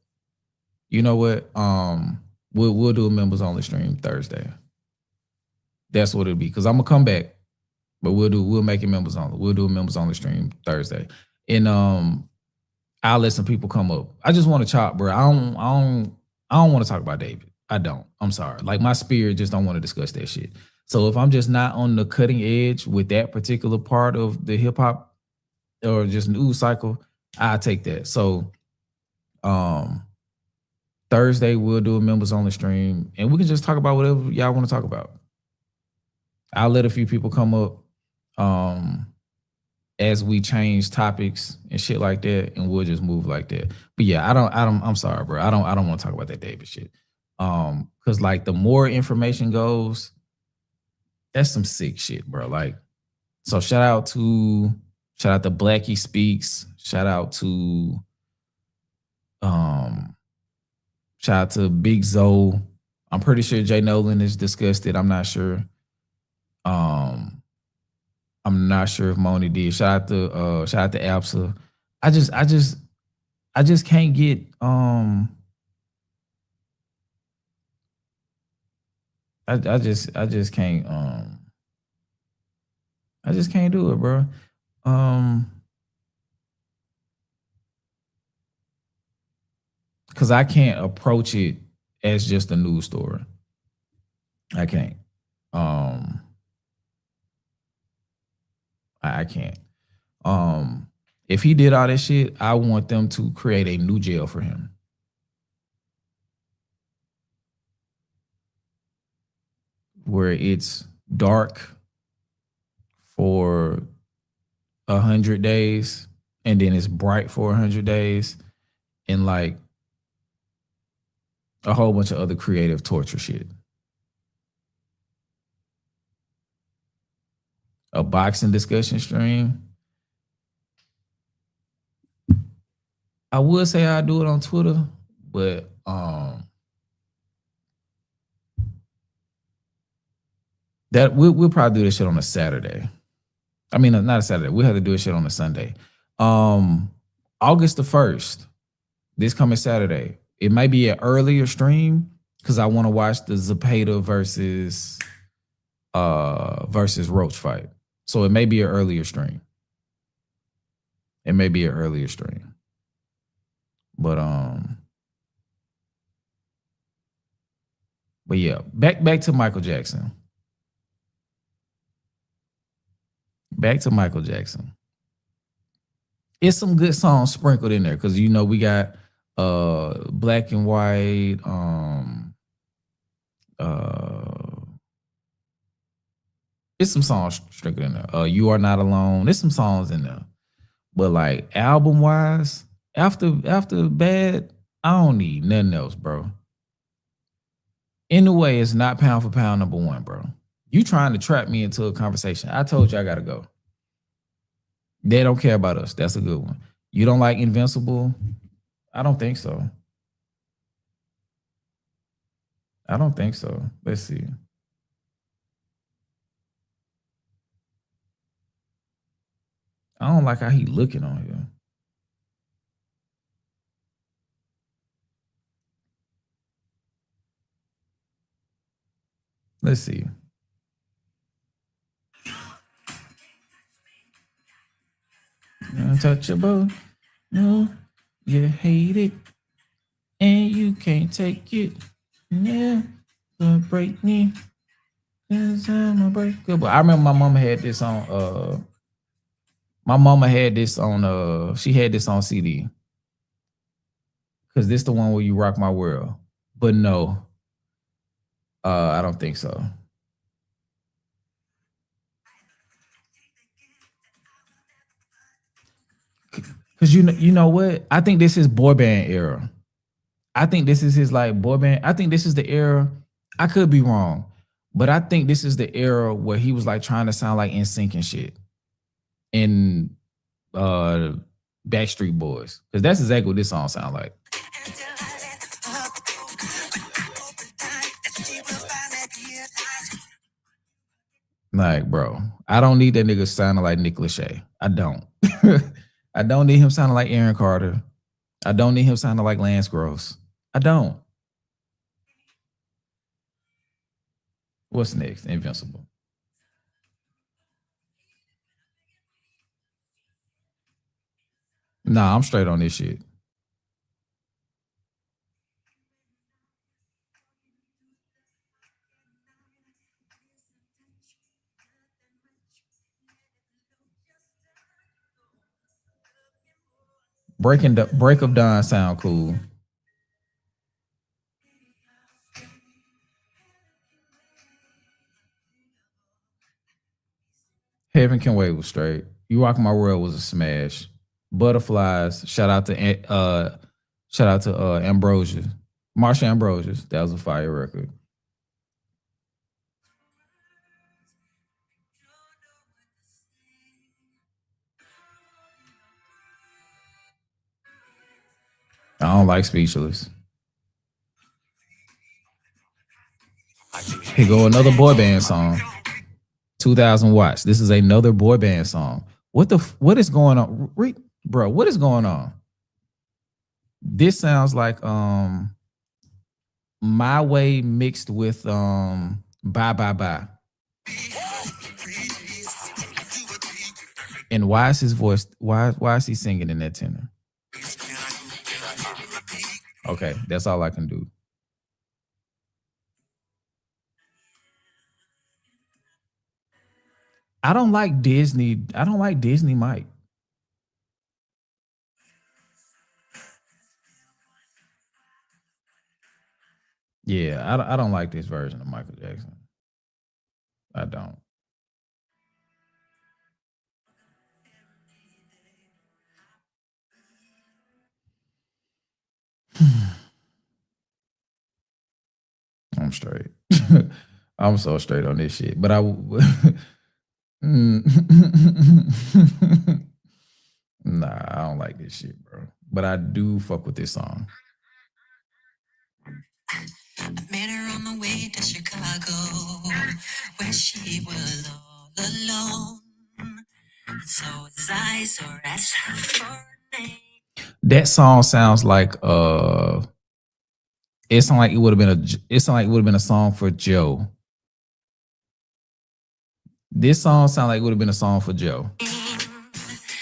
We'll do a members only stream Thursday. That's what it'll be. Cause I'm gonna come back, but we'll make it members only. We'll do a members only stream Thursday. And I'll let some people come up. I just want to chop, bro. I don't want to talk about David. I don't. I'm sorry. Like, my spirit just don't want to discuss that shit. So if I'm just not on the cutting edge with that particular part of the hip hop or just news cycle, I take that. So Thursday we'll do a members only stream and we can just talk about whatever y'all want to talk about. I'll let a few people come up as we change topics and shit like that, and we'll just move like that. But yeah, I'm sorry, bro. I don't want to talk about that David shit. Cause like the more information goes, that's some sick shit, bro. Like, so shout out to Blackie Speaks. Shout out to Big Zoe. I'm pretty sure Jay Nolan is discussed it. I'm not sure. I'm not sure if Moni did. Shout out to Absa. I just can't get I just can't I just can't do it, bro. Cause I can't approach it as just a news story. I can't. I can't. If he did all that shit, I want them to create a new jail for him. Where it's dark for 100 days and then it's bright for 100 days and like a whole bunch of other creative torture shit. A boxing discussion stream. I would say I'd do it on Twitter, but that we'll probably do this shit on a Saturday. I mean, not a Saturday. We'll have to do this shit on a Sunday. August the 1st, this coming Saturday. It might be an earlier stream because I want to watch the Zepeda versus Roach fight. So it may be an earlier stream. It may be an earlier stream. But yeah, back to Michael Jackson. Back to Michael Jackson. It's some good songs sprinkled in there because we got Black and White, it's some songs sprinkled in there. You Are Not Alone. There's some songs in there. But like album wise, after Bad, I don't need nothing else, bro. In a way, it's not pound for pound number one, bro. You trying to trap me into a conversation. I told you I gotta go. They don't care about us. That's a good one. You don't like Invincible? I don't think so. I don't think so. Let's see. I don't like how he looking on here. Let's see. Untouchable. No, you hate it. And you can't take it. Yeah, don't break me. Cause I'm unbreakable. I remember my mama had this on she had this on CD. Cause this the one where you rock my world. But no. I don't think so. Cause you know what? I think this is boy band era. I think this is his like boy band. I think this is the era. I could be wrong, but I think this is the era where he was like trying to sound like NSYNC and shit. And Backstreet Boys. Because that's exactly what this song sounds like. Like, bro, I don't need that nigga sounding like Nick Lachey. I don't. I don't need him sounding like Aaron Carter. I don't need him sounding like Lance Gross. I don't. What's next? Invincible. Nah, I'm straight on this shit. Break of Dawn sound cool. Heaven Can Wait was straight. You Rock My World was a smash. Butterflies. Shout out to Ambrosia. Marsha Ambrosius. That was a fire record. I don't like Speechless. Here go another boy band song. 2,000 watts. This is another boy band song. What is going on? Bro, what is going on? This sounds like My Way mixed with Bye Bye Bye. And why is his voice, why is he singing in that tenor? Okay, that's all I can do. I don't like Disney Mike. Yeah, I don't like this version of Michael Jackson. I don't. I'm straight. I'm so straight on this shit. But nah, I don't like this shit, bro. But I do fuck with this song. I met her on the way to Chicago, where she was all alone. So his eyes are asked her for her name. That song sounds like it sounds like it would have been a song for Joe. This song sound like it would have been a song for Joe.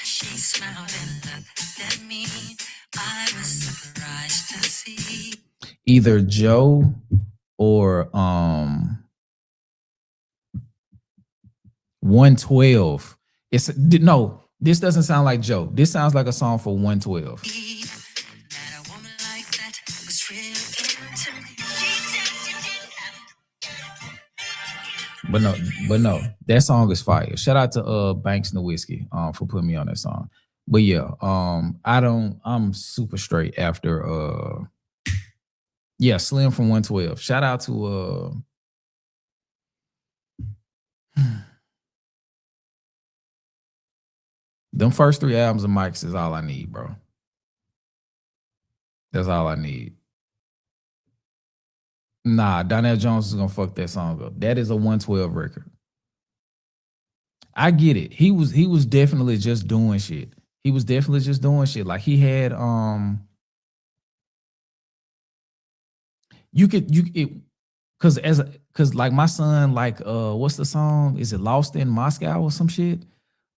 She smiled and looked at me. I was surprised to see. Either Joe or 112. It's no, this doesn't sound like Joe. This sounds like a song for 112. That a woman like that was really into me. But no, that song is fire. Shout out to Banks and the Whiskey for putting me on that song. But yeah, I'm super straight after Slim from 112. Shout out to them first 3 albums of Mike's is all I need, bro. That's all I need. Nah, Donnell Jones is gonna fuck that song up. That is a 112 record. I get it. He was definitely just doing shit. He was definitely just doing shit. Like he had cause like my son, like what's the song? Is it Lost in Moscow or some shit?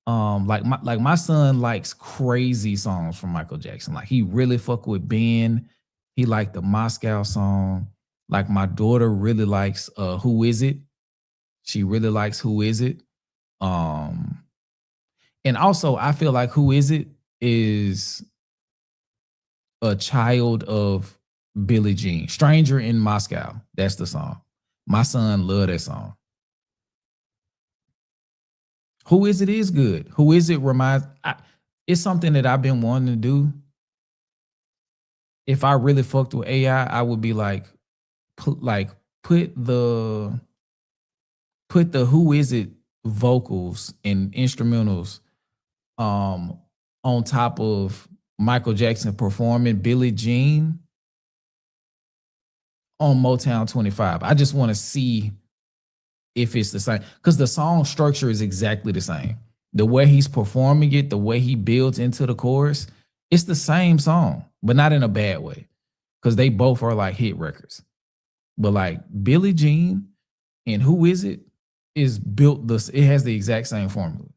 Like my son likes crazy songs from Michael Jackson. Like he really fuck with Ben. He liked the Moscow song. Like my daughter really likes Who Is It? She really likes Who Is It? And also I feel like Who Is It is a child of Billie Jean. Stranger in Moscow. That's the song. My son loved that song. Who Is It is good. Who Is It it's something that I've been wanting to do. If I really fucked with AI, I would be like, put the Who Is It vocals and instrumentals on top of Michael Jackson performing Billie Jean on Motown 25. I just want to see if it's the same, because the song structure is exactly the same. The way he's performing it, the way he builds into the chorus, it's the same song, but not in a bad way, because they both are like hit records. But like Billie Jean and Who Is It is built it has the exact same formula.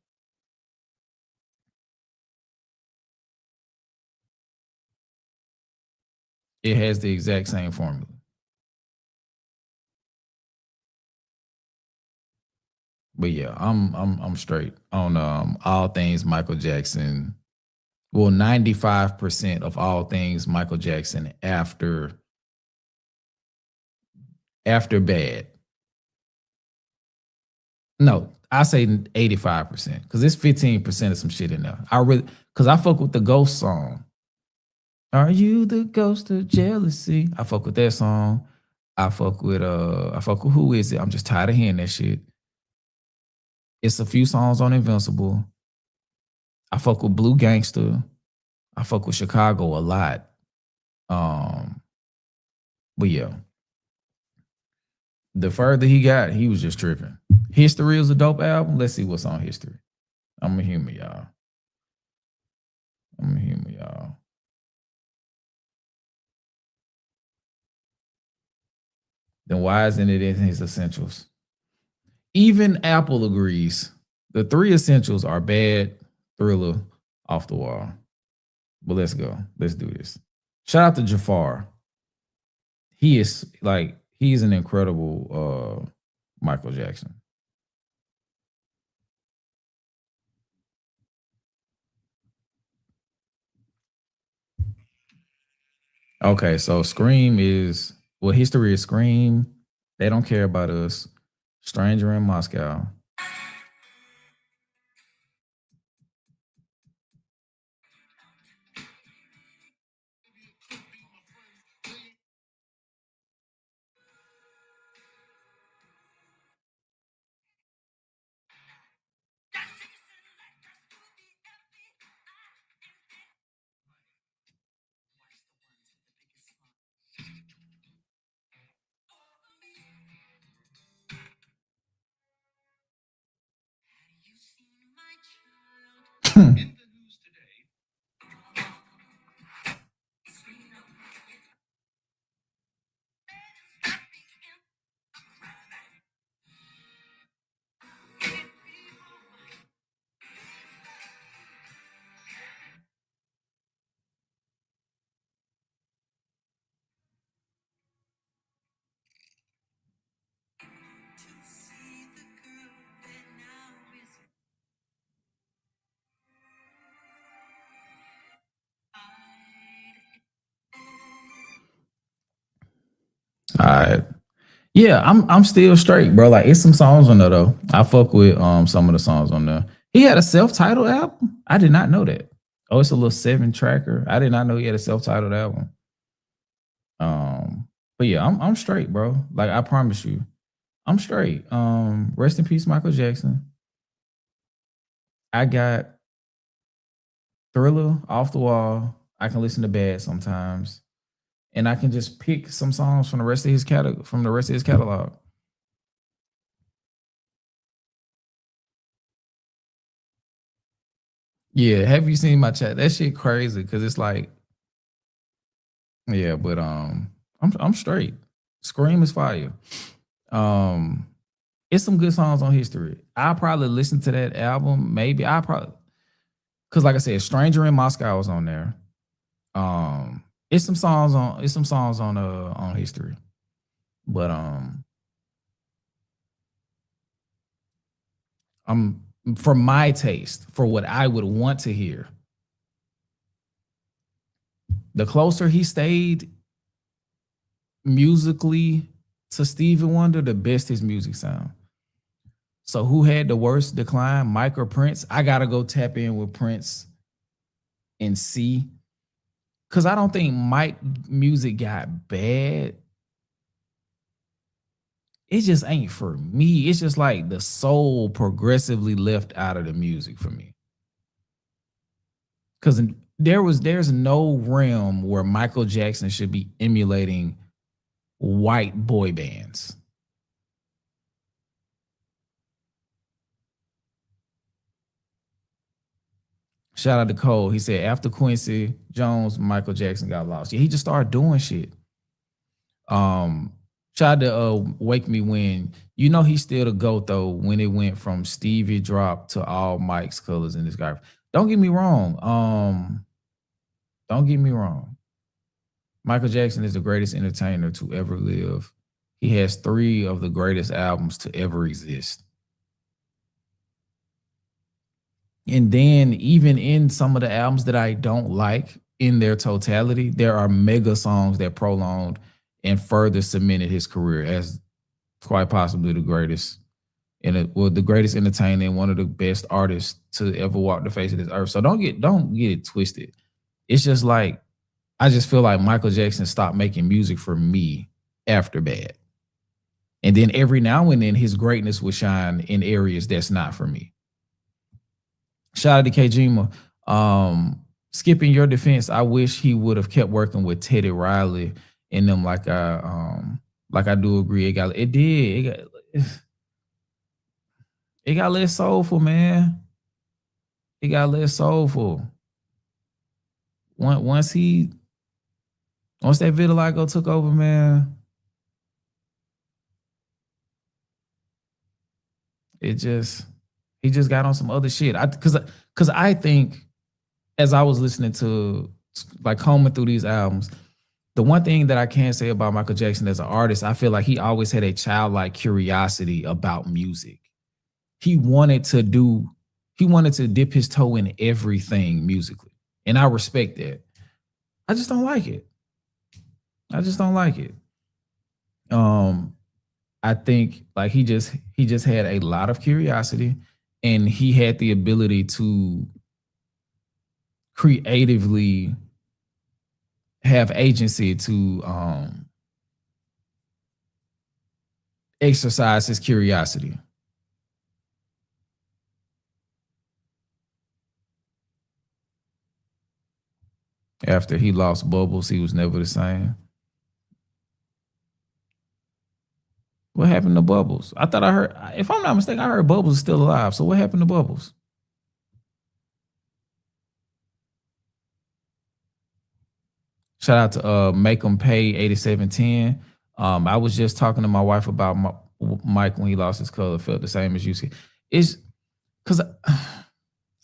It has the exact same formula. But yeah, I'm straight on all things Michael Jackson. Well, 95% of all things Michael Jackson after Bad. No, I say 85% because it's 15% of some shit in there. Because I fuck with the Ghost song. Are you the ghost of jealousy? I fuck with that song. I fuck with Who Is It? I'm just tired of hearing that shit. It's a few songs on Invincible. I fuck with Blue Gangster. I fuck with Chicago a lot. But yeah. The further he got, he was just tripping. History is a dope album. Let's see what's on History. I'm gonna humor y'all. Then why isn't it in his essentials? Even Apple agrees. The 3 essentials are Bad, Thriller, Off the Wall. But let's go. Let's do this. Shout out to Jafar. He's an incredible Michael Jackson. Okay, so Scream is History is Scream. They Don't Care About Us. Stranger in Moscow. All right. Yeah, I'm still straight, bro. Like it's some songs on there though. I fuck with some of the songs on there. He had a self-titled album. I did not know that. Oh, it's a little 7-tracker. I did not know he had a self-titled album. But yeah, I'm straight, bro. Like I promise you, I'm straight. Rest in peace, Michael Jackson. I got Thriller, Off the Wall. I can listen to Bad sometimes, and I can just pick some songs from the rest of his catalog. Yeah, have you seen my chat? That shit crazy because it's like, yeah, but I'm straight. Scream is fire. Um, it's some good songs on History. I'll probably listen to that album. Maybe I probably because like I said, Stranger in Moscow was on there. It's some songs on History. But I'm for my taste, for what I would want to hear. The closer he stayed musically to Stevie Wonder, the best his music sound. So who had the worst decline, Mike or Prince? I gotta go tap in with Prince and see. Cause I don't think Mike music got bad. It just ain't for me. It's just like the soul progressively left out of the music for me. Cause there's no realm where Michael Jackson should be emulating white boy bands. Shout out to Cole. He said after Quincy Jones, Michael Jackson got lost. Yeah, he just started doing shit. Tried to Wake Me When. You know he's still the GOAT though when it went from Stevie Drop to all Mike's colors in this guy. Don't get me wrong. Don't get me wrong. Michael Jackson is the greatest entertainer to ever live. He has 3 of the greatest albums to ever exist. And then even in some of the albums that I don't like in their totality, there are mega songs that prolonged and further cemented his career as quite possibly the greatest the greatest entertainer and one of the best artists to ever walk the face of this earth. So don't get it twisted. It's just like I just feel like Michael Jackson stopped making music for me after Bad. And then every now and then his greatness would shine in areas that's not for me. Shout out to Kjima. Skipping your defense, I wish he would have kept working with Teddy Riley in them like I do agree. It got less soulful, man. It got less soulful. Once that vitiligo took over, man, he just got on some other shit. Cause I think as I was listening to like combing through these albums, the one thing that I can say about Michael Jackson as an artist, I feel like he always had a childlike curiosity about music. He wanted to dip his toe in everything musically. And I respect that. I just don't like it. I think like he just had a lot of curiosity and he had the ability to creatively have agency to exercise his curiosity. After he lost Bubbles, he was never the same. What happened to Bubbles? I thought I heard, if I'm not mistaken, I heard Bubbles is still alive. So what happened to Bubbles? Shout out to Make 'em Pay 8710. I was just talking to my wife about Mike when he lost his color. Felt the same as you see. It's because I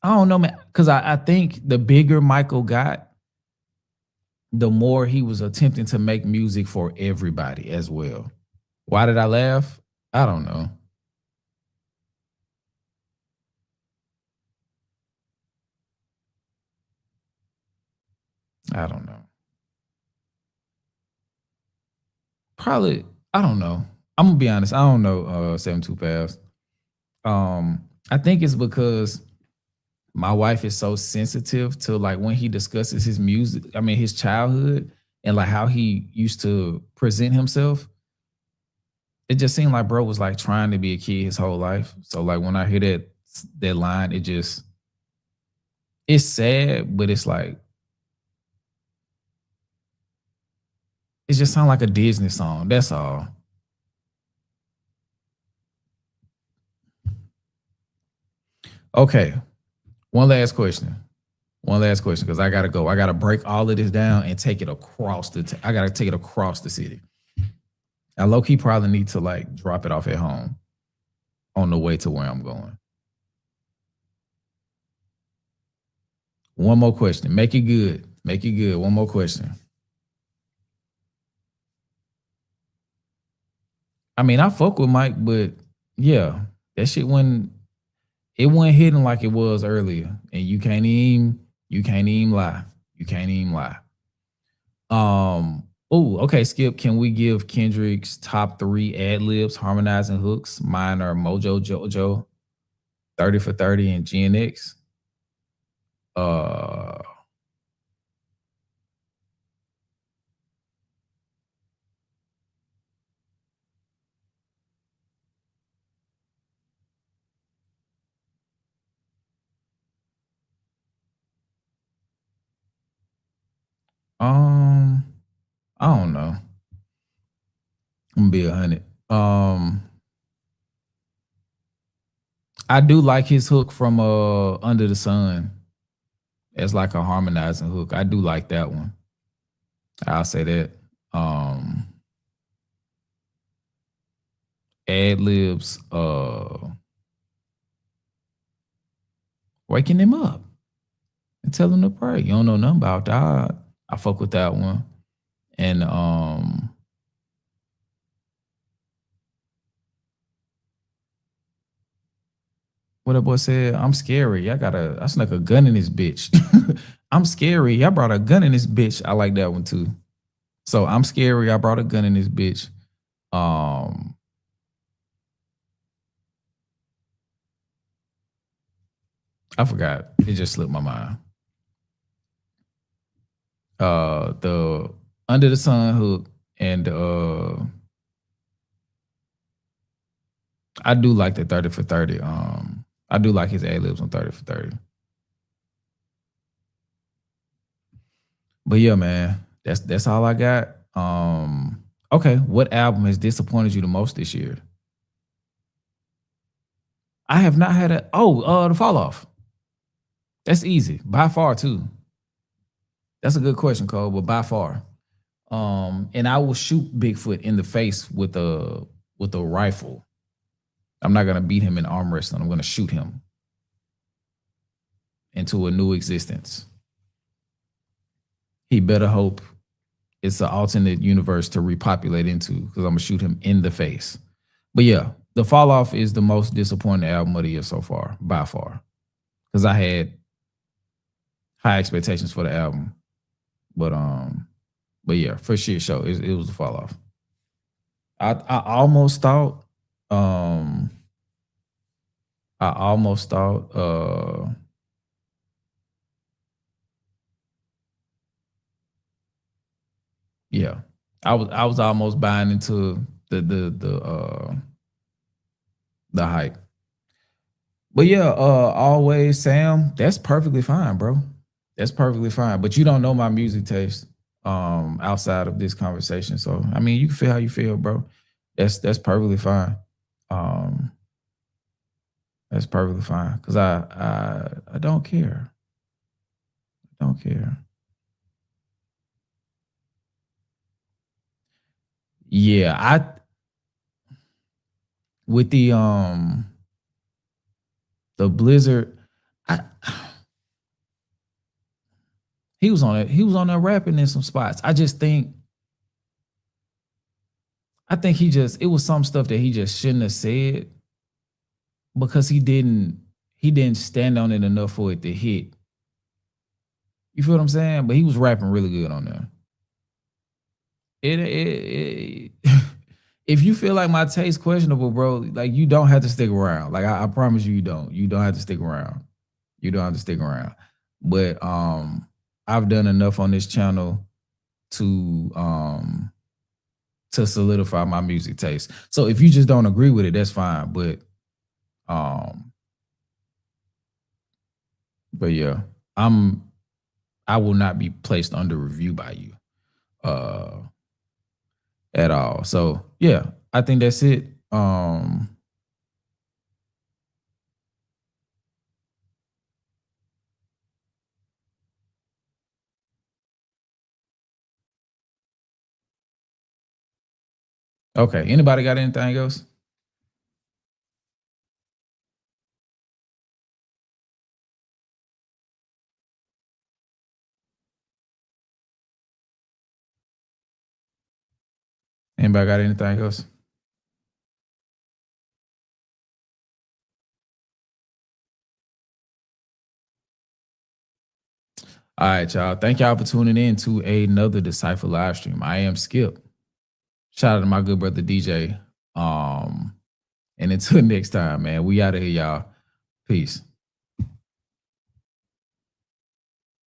don't know, man. Because I think the bigger Michael got, the more he was attempting to make music for everybody as well. Why did I laugh? I don't know. I don't know. Probably, I don't know. I'm gonna be honest. I don't know 72 Paths. I think it's because my wife is so sensitive to like when he discusses his music, I mean his childhood and like how he used to present himself. It just seemed like bro was like trying to be a kid his whole life. So like when I hear that line, it's sad, but it's like it just sounds like a Disney song. That's all. Okay. One last question. Because I gotta go. I gotta break all of this down and take it across I gotta take it across the city. I low key probably need to like drop it off at home on the way to where I'm going. One more question. Make it good. Make it good. One more question. I mean, I fuck with Mike, but yeah, that shit wasn't hitting like it was earlier. And you can't even lie. You can't even lie. Oh, okay, Skip. Can we give Kendrick's top 3 ad libs, harmonizing hooks? Mine are Mojo Jojo, 30 for 30, and GNX. I don't know. I'm gonna be 100. I do like his hook from Under the Sun. It's like a harmonizing hook. I do like that one. I'll say that. Ad libs, waking him up and tell him to pray. You don't know nothing about that. I fuck with that one. And what that boy said, I'm scary. I snuck a gun in this bitch. I'm scary. I brought a gun in this bitch. I like that one too. So I'm scary. I brought a gun in this bitch. I forgot. It just slipped my mind. The Under the Sun hook and I do like the 30 for 30. I do like his ad-libs on 30 for 30. But yeah, man, that's all I got. Okay, what album has disappointed you the most this year? I have not had the Fall Off. That's easy, by far too. That's a good question, Cole, but by far. And I will shoot Bigfoot in the face with a rifle. I'm not gonna beat him in arm wrestling. I'm gonna shoot him into a new existence. He better hope it's an alternate universe to repopulate into, because I'm gonna shoot him in the face. But yeah, The Fall Off is the most disappointing album of the year so far, by far. Because I had high expectations for the album. But yeah, for sure, it was The Fall Off. I almost thought yeah, I was almost buying into the hype. But yeah, always Sam, that's perfectly fine, bro. That's perfectly fine. But you don't know my music taste outside of this conversation. So I mean, you can feel how you feel, bro. That's perfectly fine. That's perfectly fine. Cause I don't care. I don't care. Yeah, with the Blizzard, he was on it. He was on there rapping in some spots. I think it was some stuff that he just shouldn't have said because he didn't stand on it enough for it to hit. You feel what I'm saying? But he was rapping really good on there. if you feel like my taste questionable, bro, like you don't have to stick around. Like I promise you, you don't. You don't have to stick around. You don't have to stick around. But I've done enough on this channel to solidify my music taste. So if you just don't agree with it, that's fine. But yeah, I will not be placed under review by you at all. So yeah, I think that's it. Okay, anybody got anything else? Anybody got anything else? All right, y'all. Thank y'all for tuning in to another Decipher live stream. I am Skip. Shout out to my good brother DJ. And until next time, man, we out of here, y'all. Peace.